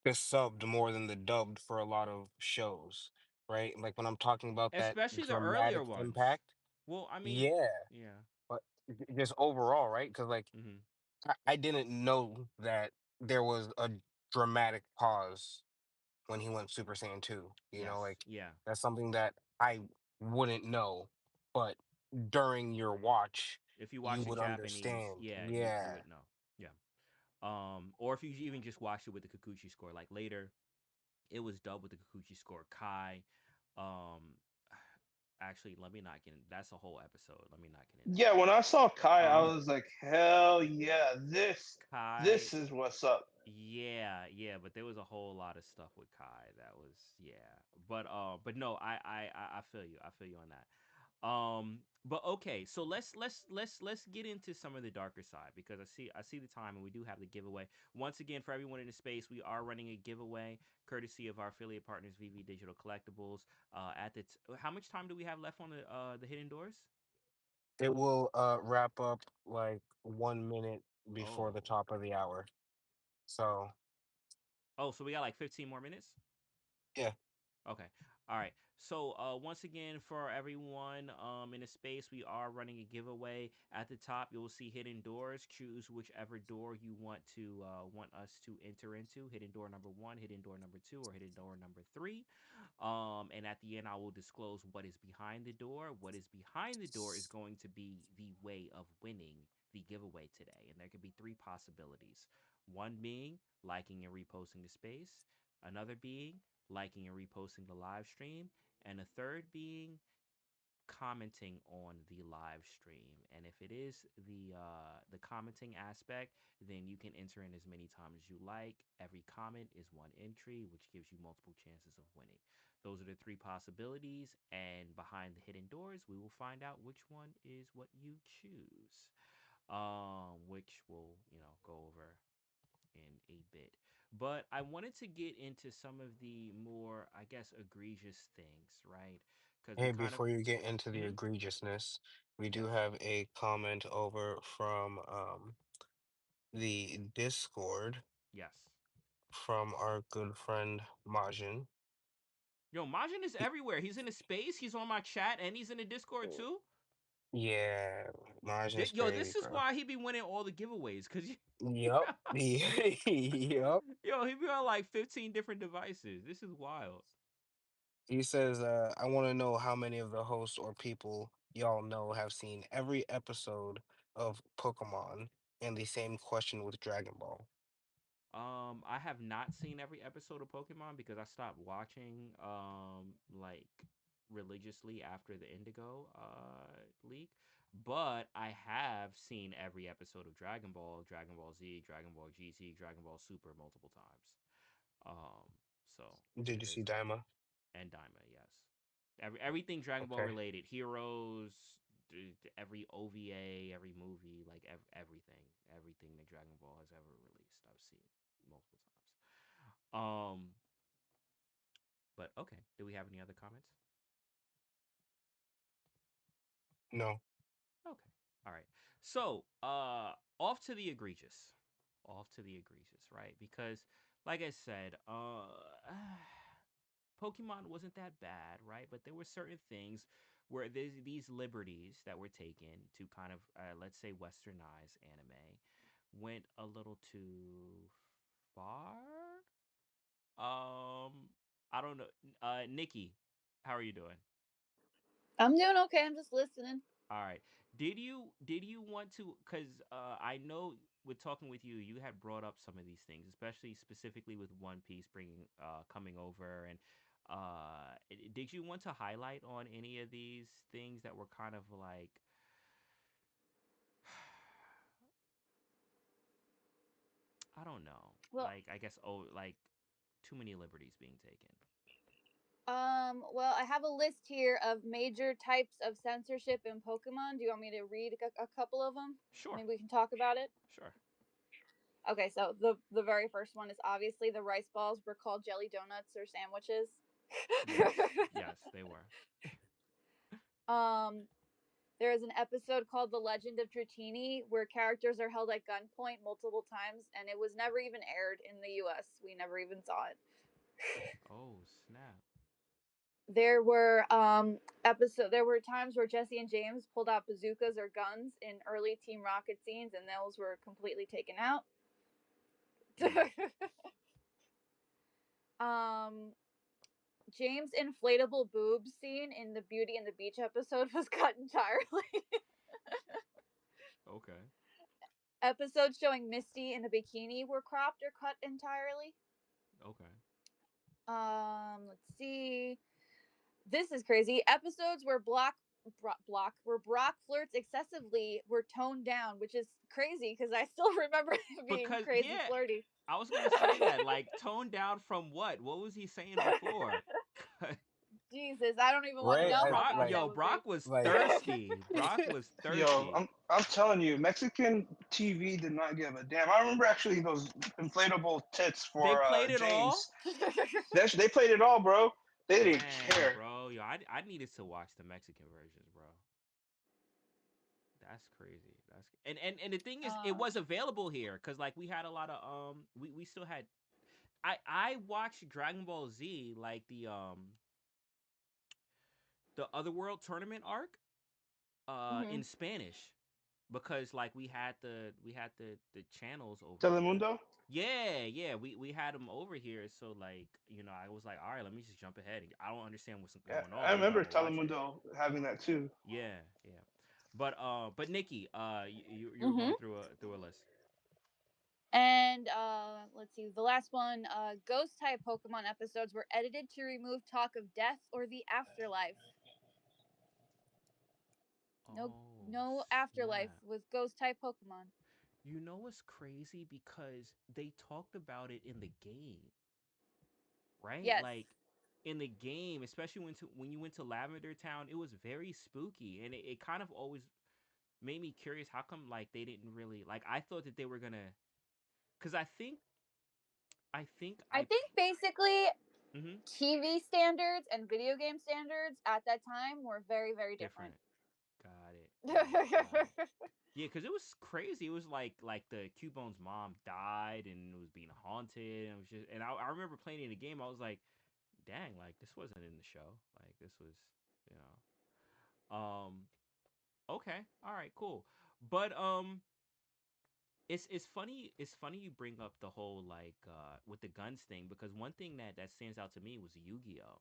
the subbed more than the dubbed for a lot of shows, right? Like when I'm talking about that Especially the earlier dramatic ones. impact, Well, I mean, yeah, yeah. but just overall, right? Because like Mhm. I didn't know that there was a dramatic pause when he went Super Saiyan 2. Yes. Like Yeah. that's something that I wouldn't know, but during your watch, If you you watch the would Japanese, understand. yeah, you Yeah. would know. Yeah. Or if you even just watched it with the Kikuchi score, like later, it was dubbed with the Kikuchi score. Kai, um, actually, let me not get in. That's a whole episode. Let me not get into Yeah, when I saw Kai, that. I was like, hell yeah, this Kai, is what's up. yeah, but there was a whole lot of stuff with Kai that was, yeah. But no, I feel you. I feel you on that. But okay, so let's get into some of the darker side because I see the time and we do have the giveaway. Once again, for everyone in the space, we are running a giveaway courtesy of our affiliate partners, VV Digital Collectibles. How much time do we have left on the hidden doors? It will wrap up like 1 minute before the Oh, top of the hour. So so we got like 15 more minutes. yeah, Okay. All right. So once again, for everyone in the space, we are running a giveaway. At the top, you'll see hidden doors. Choose whichever door you want us to enter into. Hidden door number one, hidden door number two, or hidden door number three. And at the end, I will disclose what is behind the door. What is behind the door is going to be the way of winning the giveaway today. And there could be three possibilities. One being liking and reposting the space. Another being liking and reposting the live stream, and a third being commenting on the live stream. And if it is the commenting aspect, then you can enter in as many times as you like. Every comment is one entry, which gives you multiple chances of winning. Those are the three possibilities, and behind the hidden doors, we will find out which one is what you choose. Which we'll go over in a bit. But I wanted to get into some of the more, I guess, egregious things, right? because we Hey, kind of. before you get into the Mhm. egregiousness, we do Yes. have a comment over from the Discord Yes. from our good friend Majin. Yo, Majin is He- everywhere. He's in a space. He's on my chat, and he's in the Discord too. Yeah, Majin's Yo, crazy, this is bro. why he be winning all the giveaways, cause Yep. Yep. yo, he be on like 15 different devices. This is wild. He says, I want to know how many of the hosts or people y'all know have seen every episode of Pokemon, and the same question with Dragon Ball. I have not seen every episode of Pokemon because I stopped watching like religiously after the Indigo leak. But I have seen every episode of Dragon Ball, Dragon Ball Z, Dragon Ball GT, Dragon Ball Super multiple times. Um, so Did you see because Daima? and Daima, yes. Everything Dragon Ball Okay. related, heroes, every OVA, every movie, like everything that Dragon Ball has ever released, I've seen multiple times. But okay, do we have any other comments? No. Okay, all right. So, off to the egregious, right? Because, like I said, Pokemon wasn't that bad, right? But there were certain things where these liberties that were taken to kind of, let's say, westernize anime went a little too far. I don't know. Nikki, how are you doing? I'm doing okay. I'm just listening. All right. Did you want to? Because I know with talking with you, you had brought up some of these things, especially specifically with One Piece bringing coming over, and did you want to highlight on any of these things that were kind of like I don't know, Well, like I guess like too many liberties being taken. well, I have a list here of major types of censorship in Pokemon. Do you want me to read a couple of them? Sure, Maybe we can talk about it. sure. Okay, so the very first one is obviously the rice balls were called jelly donuts or sandwiches. Yes, yes, they were. um, there is an episode called "The Legend of Dratini" where characters are held at gunpoint multiple times, and it was never even aired in the U.S. We never even saw it. Oh snap. There were times where Jesse and James pulled out bazookas or guns in early Team Rocket scenes, and those were completely taken out. Mm. um, James' inflatable boobs scene in the Beauty and the Beach episode was cut entirely. Okay. Episodes showing Misty in a bikini were cropped or cut entirely. Okay. Let's see. This is crazy. Episodes where Brock flirts excessively were toned down, which is crazy because I still remember him being Because crazy yeah, flirty. I was gonna say that. Like toned down from what? What was he saying before? Jesus, I don't even want to Right? know I how Brock, bad like that yo, would be. Brock was like thirsty. Brock was Yo, thirsty. I'm telling you, Mexican TV did not give a damn. I remember actually those inflatable tits They for played it all. James. They played it all, bro. They didn't Dang, care. bro. Yo, I needed to watch the Mexican versions, bro. That's crazy. And the thing is, it uh, was available here because like we had a lot of we still had. I watched Dragon Ball Z like the Otherworld tournament arc in mhm. Spanish because like we had the channels over here. Telemundo. Yeah, yeah, we had them over here. So like I was like, all right, let me just jump ahead. I don't understand what's Yeah, going I on, but I'm remember gonna watch it. Telemundo having that too. Yeah, yeah. But Nikki, you were Mhm. going through a list. And let's see, the last one, ghost type Pokemon episodes were edited to remove talk of death or the afterlife. No, Oh no afterlife snap! with ghost type Pokemon. You know what's crazy because they talked about it in the game, right? Yes, Like in the game, especially when you went to Lavender Town, it was very spooky, and it kind of always made me curious. How come like they didn't really like? I thought that they were gonna, because I think I I think basically. Mm-hmm. TV standards and video game standards at that time were very, very different. Different. Got it. Got it. Got it. Yeah, because it was crazy. It was like the Cubone's mom died and it was being haunted, and it was just. And I remember playing in the game. I was like, dang, like this wasn't in the show. Like this was, you know. Okay. All right. Cool. But it's funny you bring up the whole like with the guns thing, because one thing that stands out to me was Yu-Gi-Oh,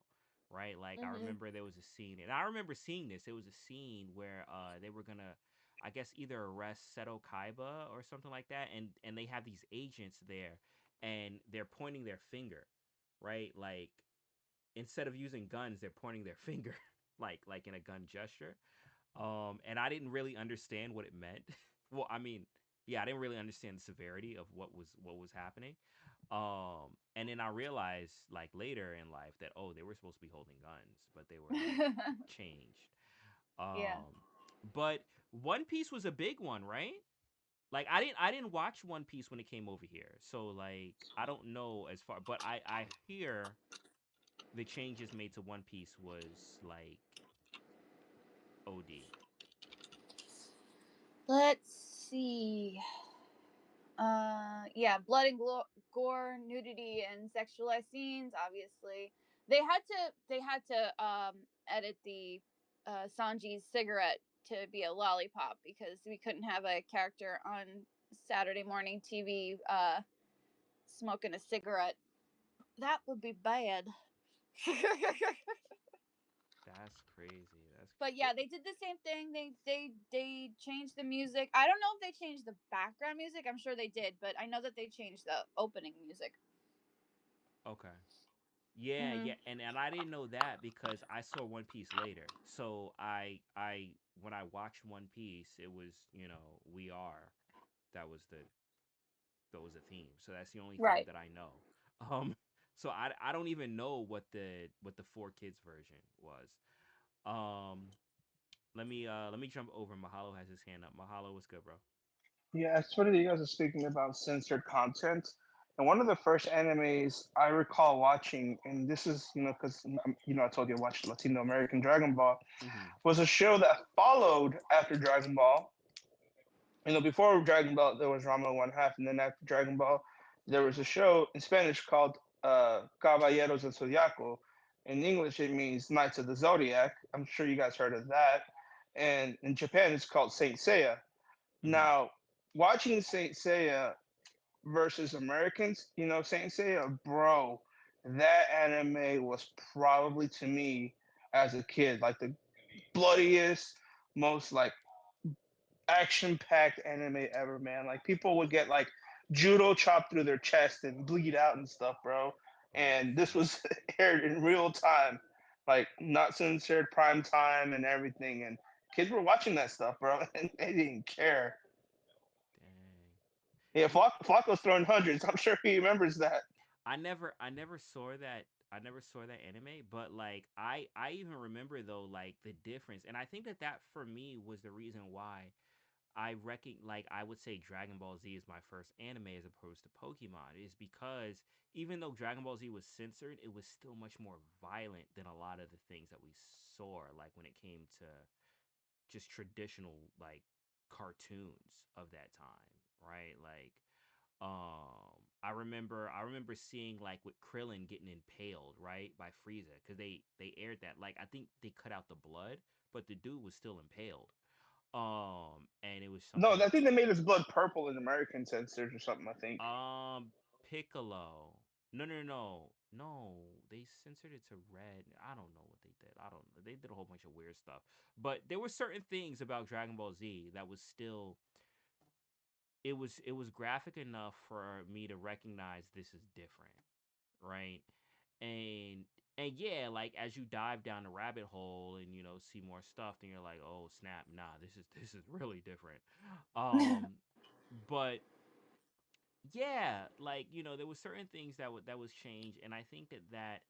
right? Like I Hmm. remember there was a scene, and I remember seeing this. It was a scene where they were gonna, I guess, either arrest Seto Kaiba or something like that, and they have these agents there, and they're pointing their finger, right? Like instead of using guns, they're pointing their finger, like in a gun gesture. And I didn't really understand what it meant. Well, I mean, yeah, I didn't really understand the severity of what was happening. And then I realized like later in life that, oh, they were supposed to be holding guns, but they were like changed. Yeah. But One Piece was a big one, right? Like I didn't watch One Piece when it came over here, so like I don't know as far, but I hear the changes made to One Piece was like OD. Let's see. Yeah, blood and gore, nudity, and sexualized scenes. Obviously, they had to edit the Sanji's cigarette to be a lollipop because we couldn't have a character on Saturday morning TV smoking a cigarette. That would be bad. That's crazy. That's But yeah, it, they did the same thing. They changed the music. I don't know if they changed the background music. I'm sure they did, but I know that they changed the opening music. okay. Yeah, Hmm. yeah, and I didn't know that because I saw One Piece later. So I when I watched One Piece, it was, We Are, that was the theme. So that's the only theme Right. that I know. Um so I don't even know what the Four Kids version was. Um let me jump over. Mahalo has his hand up. Mahalo, what's good, bro? Yeah, it's funny that you guys are speaking about censored content. And one of the first animes I recall watching, and this is, because, I told you I watched Latino American Dragon Ball, Mhm. was a show that followed after Dragon Ball. Before Dragon Ball, there was Rama One Half, and then after Dragon Ball, there was a show in Spanish called Caballeros del Zodiaco. In English, it means Knights of the Zodiac. I'm sure you guys heard of that. And in Japan, it's called Saint Seiya. Mhm. Now, watching Saint Seiya versus Americans, Saint Seiya, bro, that anime was probably to me as a kid like the bloodiest, most like action-packed anime ever, man. Like people would get like judo chopped through their chest and bleed out and stuff, bro. Oh And this shit. was aired in real time, like not censored, prime time, and everything. And kids were watching that stuff, bro, and they didn't care. Dang. Yeah, Yeah, Flacco's throwing hundreds. I'm sure he remembers that. I never saw that. I never saw that anime, but like I even remember though like the difference, and I think that for me was the reason why I would say Dragon Ball Z is my first anime as opposed to Pokemon, is because even though Dragon Ball Z was censored, it was still much more violent than a lot of the things that we saw, like when it came to just traditional like cartoons of that time, right? Like I remember seeing like with Krillin getting impaled, right, by Frieza, because they aired that. Like I think they cut out the blood, but the dude was still impaled. And it was No, something. I think they made his blood purple in American censors or something. I think. Piccolo. No, no, no, no. They censored it to red. I don't know what they did. I don't know. They did a whole bunch of weird stuff. But there were certain things about Dragon Ball Z that was still, it was graphic enough for me to recognize this is different, right? And and yeah, like as you dive down the rabbit hole and see more stuff, then you're like, oh snap, nah, this is really different. Um, but yeah, like there was certain things that was changed, and I think that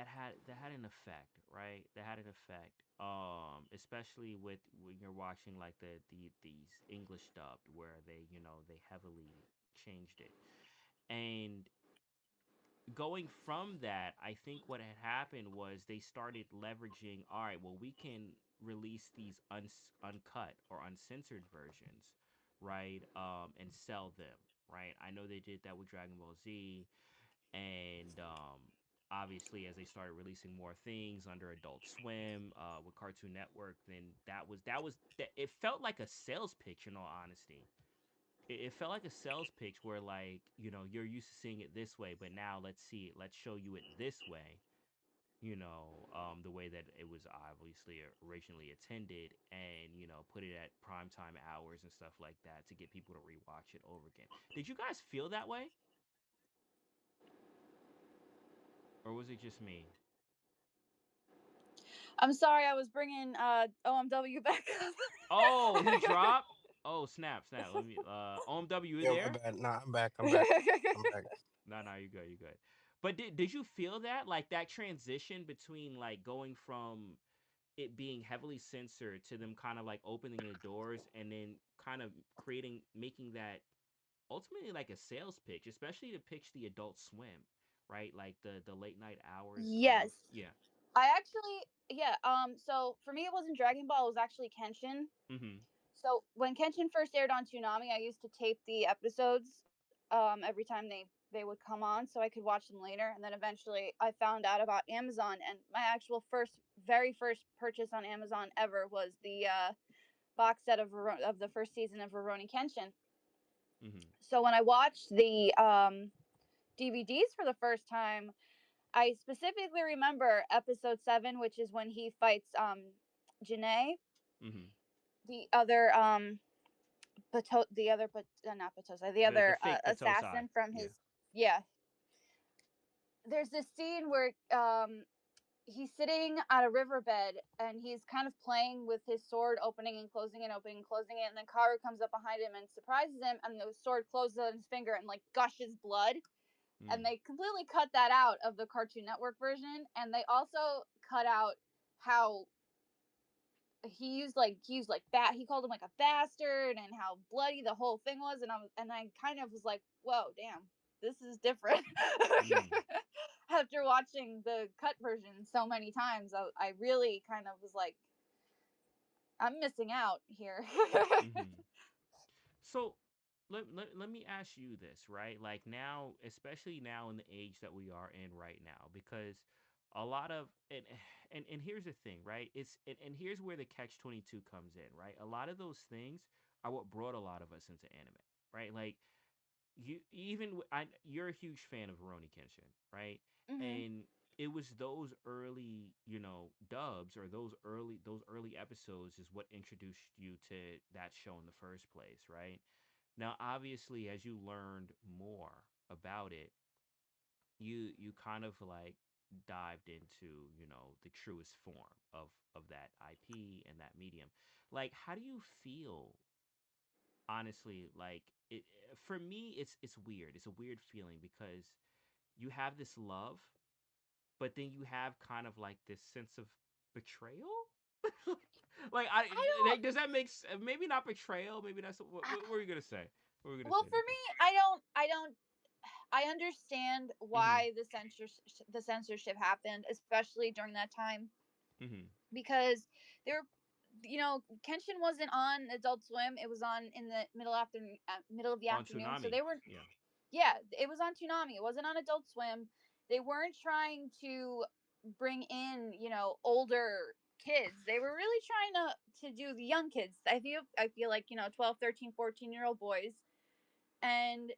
had an effect, right? That had an effect, especially with when you're watching like these English dubbed, where they heavily changed it. And going from that, I think what had happened was they started leveraging. All right, well, we can release these uncut or uncensored versions, right? And sell them, right? I know they did that with Dragon Ball Z, and obviously as they started releasing more things under Adult Swim, with Cartoon Network, then it felt like a sales pitch. In all honesty, it felt like a sales pitch where, like, you're used to seeing it this way, but now let's show you it this way, the way that it was obviously originally intended, and put it at primetime hours and stuff like that to get people to rewatch it over again. Did you guys feel that way, or was it just me? I'm sorry, I was bringing OMW back up. Oh, he dropped. Oh, snap, snap. Let me. OMW, you Yeah, my there? bad. Nah, I'm back. I'm back. I'm back. No, no, you good, you good. But did you feel that, like, that transition between, like, going from it being heavily censored to them kind of like opening the doors, and then kind of making that ultimately like a sales pitch, especially to pitch the Adult Swim, right? Like the late night hours of, Yes. yeah. I actually, yeah, so for me it wasn't Dragon Ball, it was actually Kenshin. Mm-hmm. So when Kenshin first aired on Toonami, I used to tape the episodes every time they would come on so I could watch them later. And then eventually I found out about Amazon, and my actual very first purchase on Amazon ever was the box set of the first season of Rurouni Kenshin. Mm-hmm. So when I watched the DVDs for the first time, I specifically remember episode 7, which is when he fights Janae, Mm-hmm. the other the other not Potosi, the The other fake Patosai. assassin from Yeah. his, yeah. There's this scene where he's sitting at a riverbed and he's kind of playing with his sword, opening and closing it, and then Karu comes up behind him and surprises him, and the sword closes on his finger and like gushes blood. And Mm. they completely cut that out of the Cartoon Network version, and they also cut out how he used like bat he called him like a bastard, and how bloody the whole thing was, and I kind of was like, whoa, damn, this is different. Mm. After watching the cut version so many times, I really kind of was like, I'm missing out here. Mm-hmm. So let me ask you this, right? Like, now, especially now in the age that we are in right now, because a lot of and here's the thing, right? And here's where the catch-22 comes in, right? A lot of those things are what brought a lot of us into anime, right? Like, you're a huge fan of Rurouni Kenshin, right? Hmm. And it was those early, dubs, or those early episodes is what introduced you to that show in the first place, right? Now, obviously, as you learned more about it, you kind of like dived into, the truest form of that IP and that medium. Like, how do you feel, honestly? Like, for me, it's weird. It's a weird feeling because you have this love, but then you have kind of like this sense of betrayal. Like, I don't. does that make maybe not betrayal? Maybe that's what were you gonna say? What were you gonna Well, say, for Nikki? me, I don't. I understand Mm-hmm. why the censorship happened, especially during that time, Mm-hmm. because there, Kenshin wasn't on Adult Swim. It was on in the middle of the On afternoon. So Toonami. they were, Yeah. yeah, it was on Toonami. It wasn't on Adult Swim. They weren't trying to bring in, older kids. They were really trying to do the young kids. I feel like, 12, 13, 14-year-old boys. And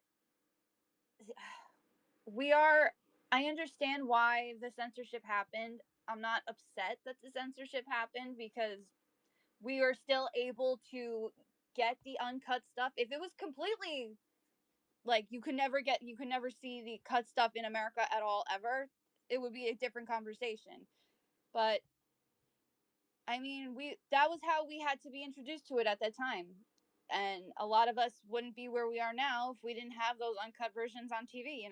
we are I understand why the censorship happened. I'm not upset that the censorship happened, because we are still able to get the uncut stuff. If it was completely like you could never see the cut stuff in America at all ever, it would be a different conversation. But I mean, we that was how we had to be introduced to it at that time. And a lot of us wouldn't be where we are now if we didn't have those uncut versions on TV.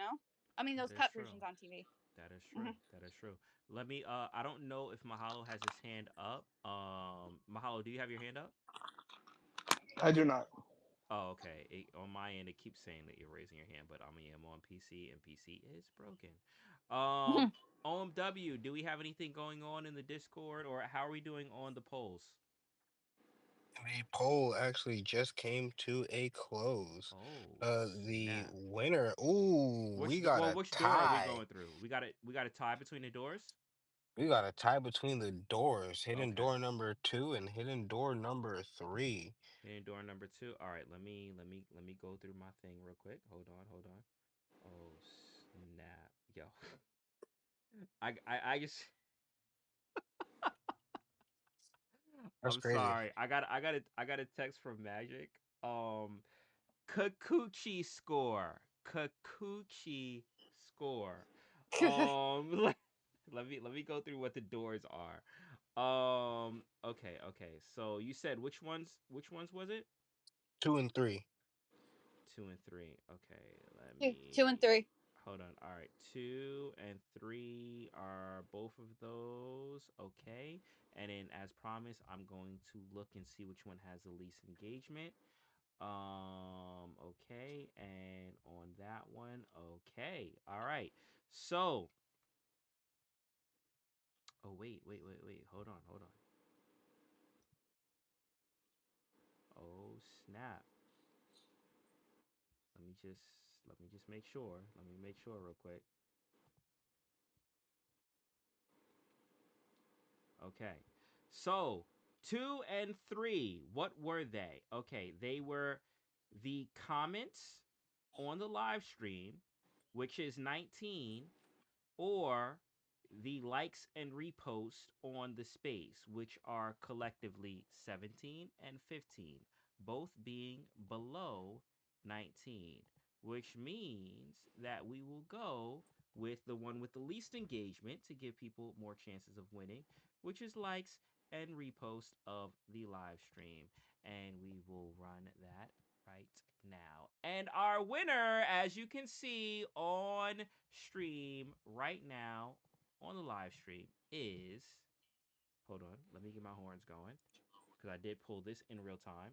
I mean, That those is cut true. versions on TV. That is Hmm. true. That is true. Let me I don't know if Mahalo has his hand up. Mahalo, do you have your hand up? I do not. Oh, okay. On my end, it keeps saying that you're raising your hand, but I mean, I'm on PC and PC is broken. Um, OMW, do we have anything going on in the Discord, or how are we doing on the polls? The poll actually just came to a close. Oh, The snap. winner, ooh, we got Well, a which door are we tie. going through? We got a tie between the doors. We got a tie between the doors, hidden Okay. door number 2 and hidden door number 3. Hitting door number two. All right, let me go through my thing real quick. Hold on, hold on. Oh snap, yo! I just That's I'm crazy. sorry. I got a text from Magic. Kikuchi score. Kikuchi score. Let, let me go through what the doors are. Okay. So you said which ones was it? 2 and 3. Two and three. Okay, let Okay, 2 and me 3. hold on. All right, two and three are both of those. Okay, and then as promised, I'm going to look and see which one has the least engagement. Okay, and on that one, okay. All right. So, oh wait. Hold on. Oh snap. Let me just let me just make sure. Let me make sure real quick. Okay. So, 2 and 3, what were they? Okay, they were the comments on the live stream, which is 19, or the likes and reposts on the space, which are collectively 17 and 15, both being below 19, which means that we will go with the one with the least engagement to give people more chances of winning, which is likes and repost of the live stream. And we will run that right now. And our winner, as you can see on stream right now on the live stream, is hold on, let me get my horns going because I did pull this in real time.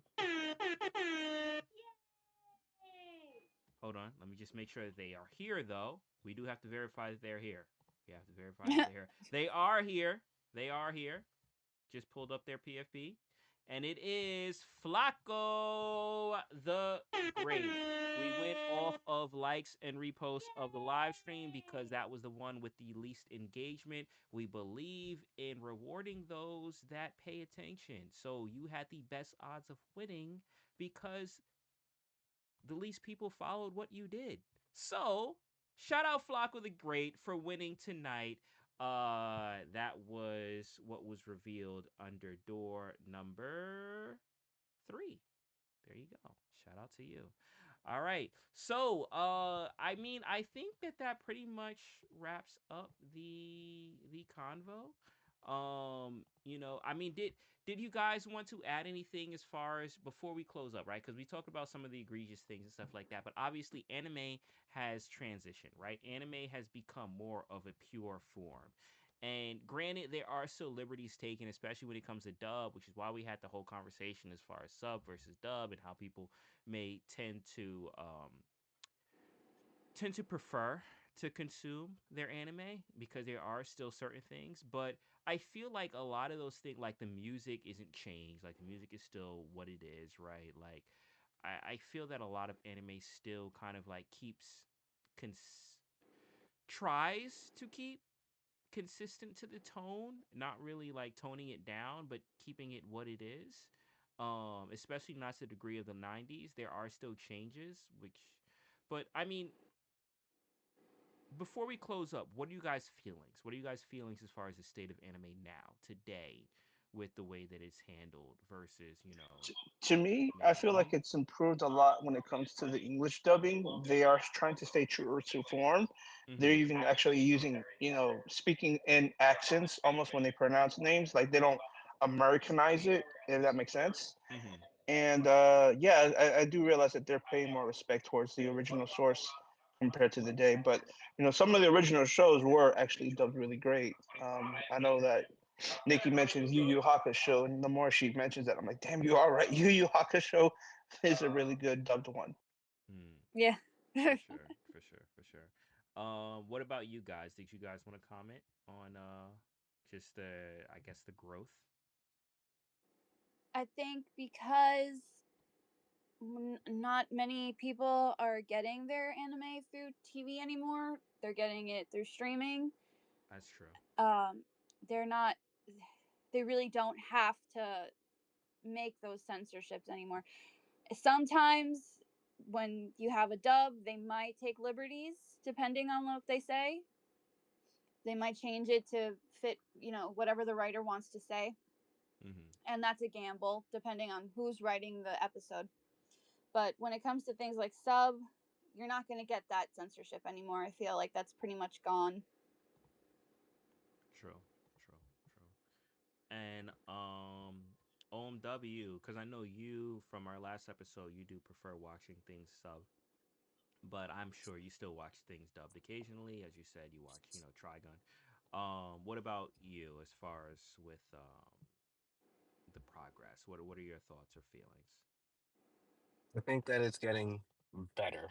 Hold on, let me just make sure that they are here though. We do have to verify that they're here. We have to verify that they're here. They are here. They are here. Just pulled up their PFP. And it is Flacco the Great. We went off of likes and reposts of the live stream because that was the one with the least engagement. We believe in rewarding those that pay attention. So you had the best odds of winning because the least people followed what you did. So, shout out Flacco the Great for winning tonight. That was what was revealed under door number 3. There you go. Shout out to you. All right. So, I mean, I think that pretty much wraps up the convo. I mean, did you guys want to add anything as far as before we close up, right? Because we talked about some of the egregious things and stuff like that, but obviously anime has transitioned, right? Anime has become more of a pure form. And granted, there are still liberties taken, especially when it comes to dub, which is why we had the whole conversation as far as sub versus dub and how people may tend to prefer to consume their anime because there are still certain things. But I feel like a lot of those things, like the music, isn't changed. Like the music is still what it is, right? Like I feel that a lot of anime still kind of like cons- tries to keep consistent to the tone, not really like toning it down, but keeping it what it is. Especially not to the degree of the 90s. There are still changes, but I mean, before we close up, what are you guys' feelings? What are you guys' feelings as far as the state of anime now, today, with the way that it's handled versus, To me, I maybe? feel like it's improved a lot when it comes to the English dubbing. They are trying to stay true to form. They're Mm-hmm. even actually using, speaking in accents almost when they pronounce names. Like they don't Americanize it, if that makes sense. Mm-hmm. And yeah, I do realize that they're paying more respect towards the original source compared to the day. But some of the original shows were actually dubbed really great. I know that Nikki mentions Yu Yu Hakusho, and the more she mentions that, I'm like, damn, you are right. Yu Yu Hakusho is a really good dubbed one. Mm, Yeah. for sure, for sure, for sure. What about you guys? Did you guys want to comment on just the I guess the growth? I think because not many people are getting their anime through TV anymore. They're getting it through streaming. That's true. Um, they're not. They really don't have to make those censorships anymore. Sometimes when you have a dub, they might take liberties depending on what they say. They might change it to fit, whatever the writer wants to say, Mm-hmm. and that's a gamble depending on who's writing the episode. But when it comes to things like sub, you're not going to get that censorship anymore. I feel like that's pretty much gone. True, true, true. And OMW, because I know you from our last episode, you do prefer watching things sub, but I'm sure you still watch things dubbed occasionally. As you said, you watch, Trigun. What about you as far as with the progress? What are your thoughts or feelings? I think that it's getting better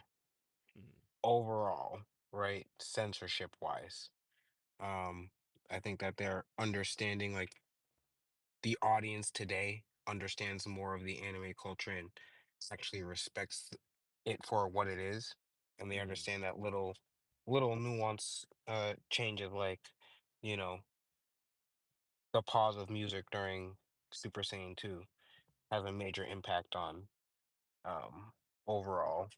Mm-hmm. overall, right? Censorship wise. Um, I think that they're understanding like the audience today understands more of the anime culture and actually respects it for what it is, and they Mm-hmm. understand that little nuance changes, like, you know, the pause of music during Super Saiyan 2 has a major impact on um overall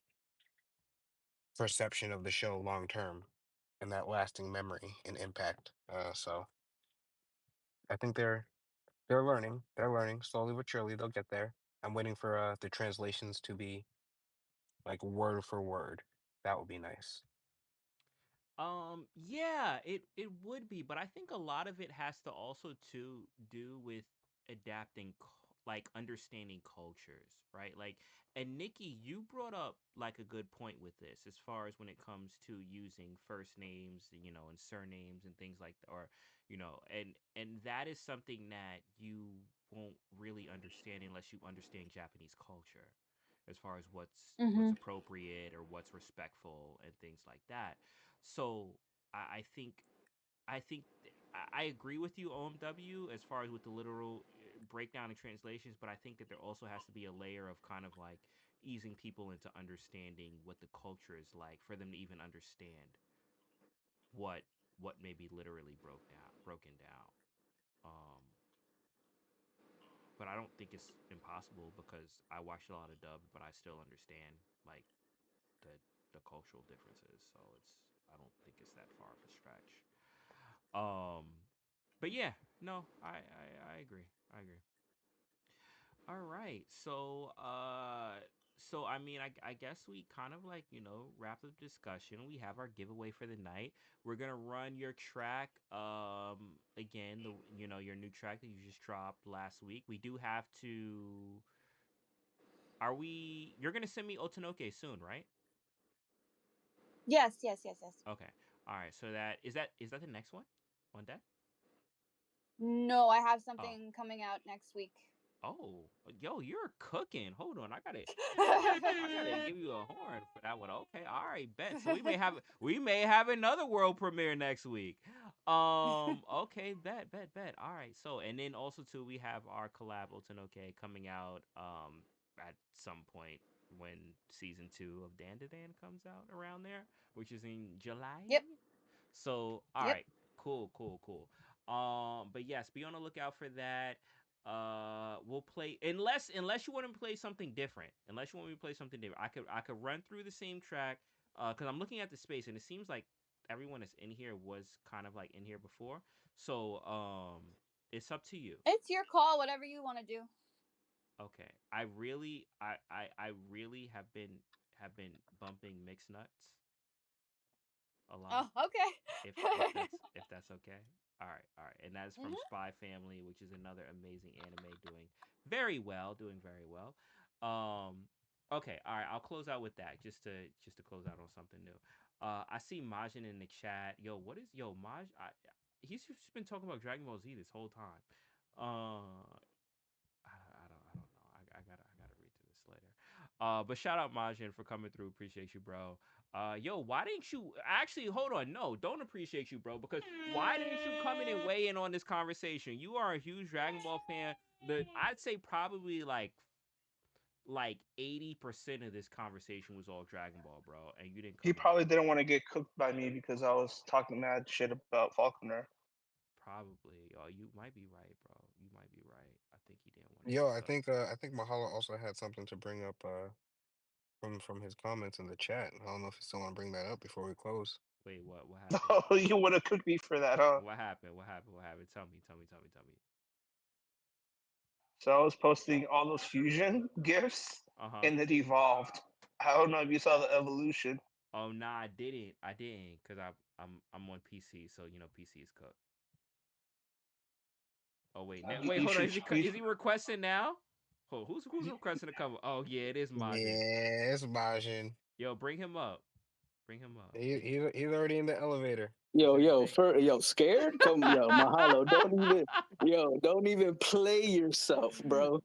perception of the show long term and that lasting memory and impact. So I think they're learning. They're learning slowly but surely. They'll get there. I'm waiting for the translations to be like word for word. That would be nice. Yeah, it would be, but I think a lot of it has to also to do with adapting like understanding cultures, right? Like, and Nikki, you brought up like a good point with this as far as when it comes to using first names, and surnames and things like that, or and that is something that you won't really understand unless you understand Japanese culture as far as what's Mm-hmm. appropriate or what's respectful and things like that. So I think I agree with you, OMW, as far as with the literal breakdown and translations, but I think that there also has to be a layer of kind of like easing people into understanding what the culture is like for them to even understand what what may be literally broken down. Um, but I don't think it's impossible because I watched a lot of dub, but I still understand like the the cultural differences. So I don't think it's that far of a stretch. Um, but yeah, no, I agree. I agree. All right. So I mean I guess we kind of like, wrap up the discussion. We have our giveaway for the night. We're gonna run your track again, your new track that you just dropped last week. We do have to are we you're gonna send me Otanoke soon, right? Yes, yes, yes, yes. Okay. All right. So that the next one on deck? No, I have Oh. something coming out next week. Oh, yo, you're cooking. Hold on, I gotta give you a horn for that one. Okay, all right, bet. So we may have another world premiere next week. Okay, bet. All right. So and then also too, we have our collab Otanoke coming out at some point when season 2 of Dandadan comes out around there, which is in July. Yep, So, all yep. right, cool. But yes, be on the lookout for that. We'll play unless you want to play something different. Unless you want me to play something different, I could run through the same track. Because I'm looking at the space and it seems like everyone that's in here was kind of like in here before. So, it's up to you. It's your call, whatever you want to do. Okay, I really have been bumping mixed nuts a lot. Oh, okay. If that's okay. All right, and that's from Hmm. Spy Family, which is another amazing anime doing very well. Um, okay, all right, I'll close out with that just to close out on something new. I see Majin in the chat. Maj? He's just been talking about Dragon Ball Z this whole time. I don't know. I gotta read through this later. But shout out Majin for coming through. Appreciate you, bro. Yo, why didn't you actually hold on? No, don't appreciate you, bro. Because why didn't you come in and weigh in on this conversation? You are a huge Dragon Ball fan. I'd say probably like 80% of this conversation was all Dragon Ball, bro, and you didn't He come in. probably didn't want to get cooked by me because I was talking mad shit about Falconer. Probably. Oh, you might be right, bro. You might be right. I think he didn't want to Yo, get cooked. I think Mahalo also had something to bring up from his comments in the chat. I don't know if you still want to bring that up before we close. Wait, what? What happened? Oh, you want to cook me for that, huh? What happened? What happened? What happened? Tell me. Tell me. Tell me. Tell me. So I was posting all those fusion gifs, Uh huh. and it evolved. I don't know if you saw the evolution. Oh nah, I didn't. I didn't, cause I'm on PC, so you know PC is cooked. Oh wait, wait, You hold on. should. Is he requesting now? Oh, who's requesting to come? Oh yeah, it is Majin. Yeah, it's Majin. Yo, bring him up. Bring him up. He's already in the elevator. Yo, scared? Come, yo, Mahalo. Don't even play yourself, bro.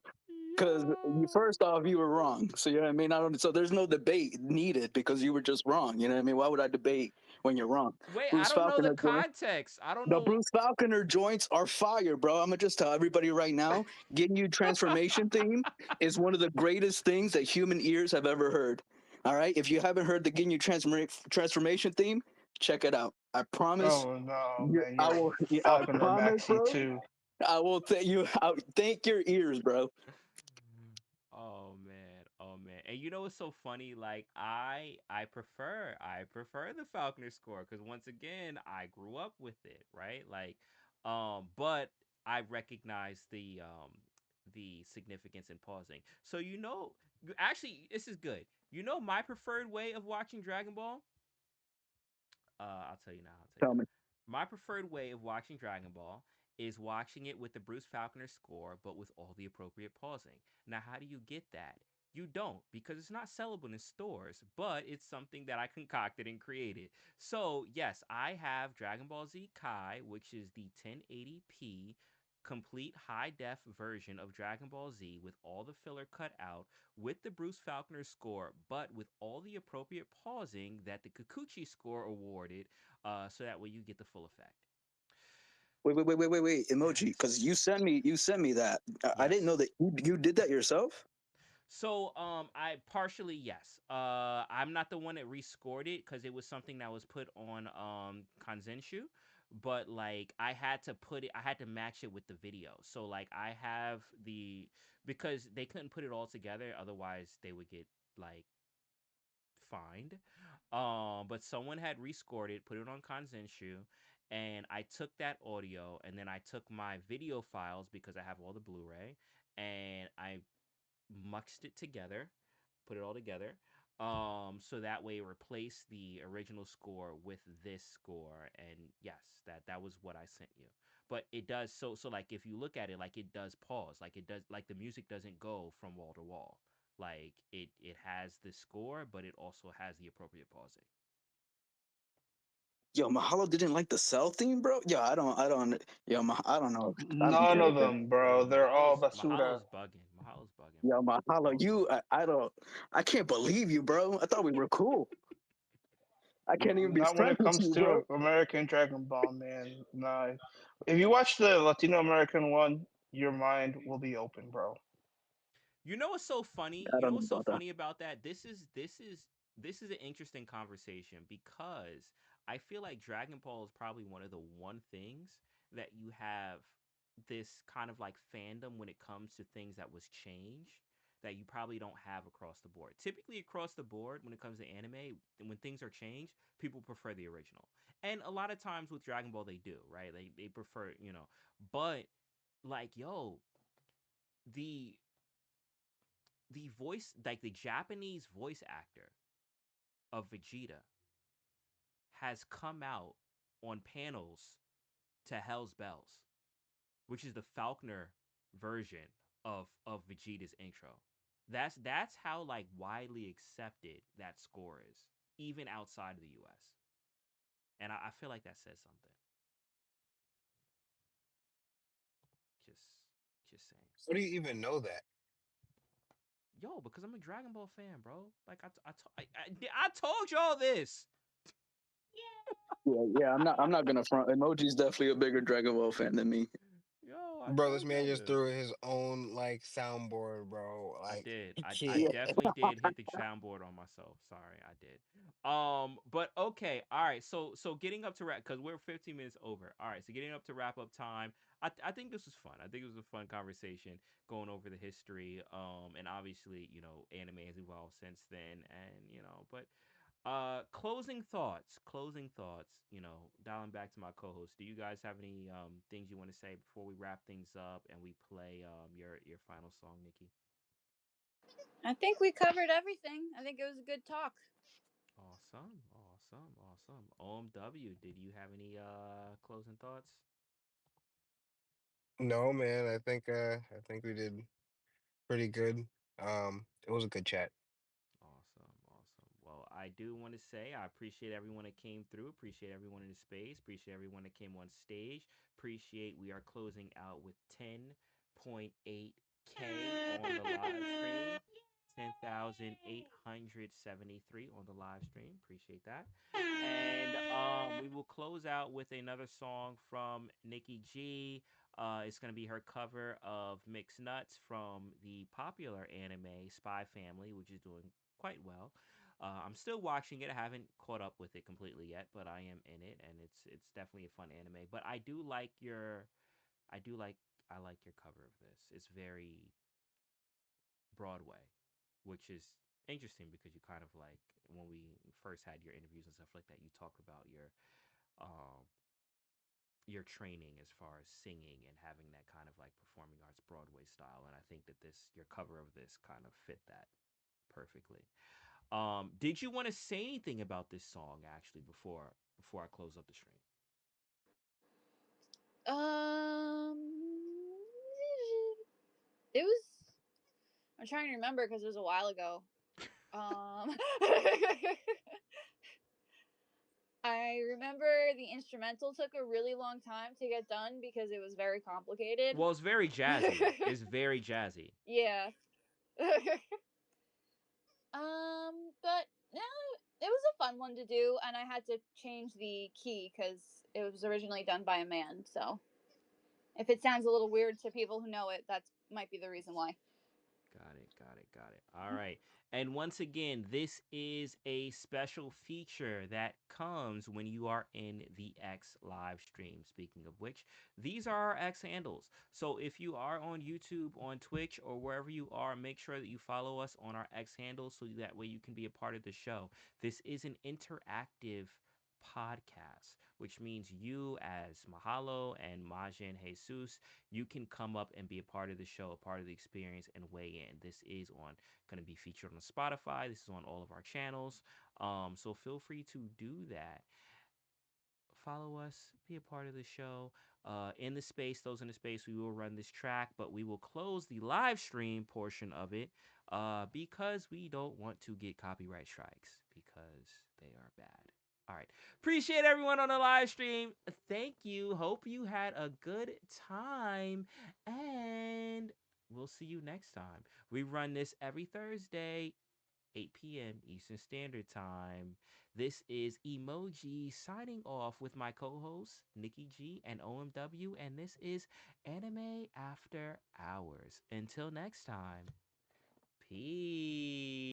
Because you Yo. first off, you were wrong. So you know what I mean. I don't. So there's no debate needed because you were just wrong. You know what I mean. Why would I debate when you're wrong? Wait, I Bruce don't know the Falconer joints. context. I don't The know. Bruce Falconer joints are fire, bro. I'm gonna just tell everybody right now. Getting you transformation theme is one of the greatest things that human ears have ever heard. All right. If you haven't heard the getting you transformation theme, check it out. I promise. Oh no, You, man, I you're will. I Falconer promise, Maxi bro. too. I will thank you. I thank your ears, bro. Oh man, oh man. And you know what's so funny? Like I prefer the Falconer score cuz once again, I grew up with it, right? Like but I recognize the significance in pausing. So actually this is good. You know my preferred way of watching Dragon Ball? I'll tell you now. I'll tell you Tell now. me. My preferred way of watching Dragon Ball is watching it with the Bruce Falconer score, but with all the appropriate pausing. Now, how do you get that? You don't, because it's not sellable in stores, but it's something that I concocted and created. So, yes, I have Dragon Ball Z Kai, which is the 1080p complete high def version of Dragon Ball Z with all the filler cut out with the Bruce Falconer score, but with all the appropriate pausing that the Kikuchi score awarded, so that way you get the full effect. Wait, emoji. Because Yes. you sent me that. I didn't know Yes. that you did that yourself. So I partially yes. I'm not the one that rescored it because it was something that was put on Kanzenshu, but like I had to match it with the video. So like I have because they couldn't put it all together, otherwise they would get like fined. But someone had rescored it, put it on Kanzenshu, and I took that audio and then I took my video files because I have all the Blu-ray and I muxed it together, put it all together. So that way replace the original score with this score. And yes, that was what I sent you. But it does so like if you look at it, like it does pause. Like it does like the music doesn't go from wall to wall. Like it has the score, but it also has the appropriate pausing. Yo, Mahalo didn't like the cell theme, bro. Yo, I don't. Yo, I don't know. I don't None get of it, bro. them, bro. Yo, They're all basura. Mahalo's bugging. Mahalo's bugging, Yo, bro. Mahalo, Mahalo's bugging. I don't. I can't believe you, bro. I thought we were cool. I can't even be Not when friends it with comes you, to bro. American Dragon Ball, man. Nah. If you watch the Latino American one, your mind will be open, bro. You know what's so funny? I You know don't know what's so about that. funny about that? This is an interesting conversation because I feel like Dragon Ball is probably one of the one things that you have this kind of like fandom when it comes to things that was changed that you probably don't have across the board. Typically across the board when it comes to anime, when things are changed, people prefer the original. And a lot of times with Dragon Ball they do, right? They prefer, but like yo, the voice, like the Japanese voice actor of Vegeta, has come out on panels to Hell's Bells, which is the Falconer version of Vegeta's intro. That's how like widely accepted that score is, even outside of the U.S. And I feel like that says something. Just just saying. How do you even know that? Yo, because I'm a Dragon Ball fan, bro. Like I told y'all this. Yeah, yeah. I'm not gonna front. Emoji's definitely a bigger Dragon Ball fan than me. Yo, I Bro, this told man y'all just this. threw his own like soundboard, bro. I Like did. you I can't. Yeah. definitely did hit the soundboard on myself. Sorry, I did. But okay, all right. So getting up to wrap because we're 15 minutes over. All right, so getting up to wrap up time. I think this was fun. I think it was a fun conversation going over the history. And obviously, anime has evolved since then, and but closing thoughts. Closing thoughts. Dialing back to my co-host. Do you guys have any things you want to say before we wrap things up and we play your final song, Nikki? I think we covered everything. I think it was a good talk. Awesome, awesome, awesome. OMW, did you have any closing thoughts? No, man. I think we did pretty good. It was a good chat. Awesome, awesome. Well, I do want to say I appreciate everyone that came through. Appreciate everyone in the space. Appreciate everyone that came on stage. Appreciate we are closing out with 10.8K on the live stream. 10,873 on the live stream. Appreciate that. And we will close out with another song from Nikki G. It's going to be her cover of Mixed Nuts from the popular anime Spy Family, which is doing quite well. I'm still watching it. I haven't caught up with it completely yet, but I am in it, and it's definitely a fun anime. But I do like I like your cover of this. It's very Broadway, which is interesting because you kind of like when we first had your interviews and stuff like that, you talk about um your training as far as singing and having that kind of like performing arts Broadway style. And I think that your cover of this kind of fit that perfectly. Did you want to say anything about this song actually before I close up the stream? Um, it was. I'm trying to remember because it was a while ago. Um, I remember the instrumental took a really long time to get done because it was very complicated. Well, it's very jazzy. It's very jazzy. Yeah. But no, it was a fun one to do, and I had to change the key because it was originally done by a man. So if it sounds a little weird to people who know it, that might be the reason why. Got it, got it, got it. All right. And once again, this is a special feature that comes when you are in the X live stream. Speaking of which, these are our X handles. So if you are on YouTube, on Twitch, or wherever you are, make sure that you follow us on our X handles so that way you can be a part of the show. This is an interactive podcast, which means you, as Mahalo and Majin Jesus, you can come up and be a part of the show, a part of the experience, and weigh in. This is on going to be featured on Spotify. This is on all of our channels. So feel free to do that. Follow us, be a part of the show. In the space, those in the space, we will run this track, but we will close the live stream portion of it because we don't want to get copyright strikes because they are bad. All right. Appreciate everyone on the live stream. Thank you. Hope you had a good time. And we'll see you next time. We run this every Thursday, 8 p.m. Eastern Standard Time. This is Emoji signing off with my co hosts, Nikki G and OMW. And this is Anime After Hours. Until next time, peace.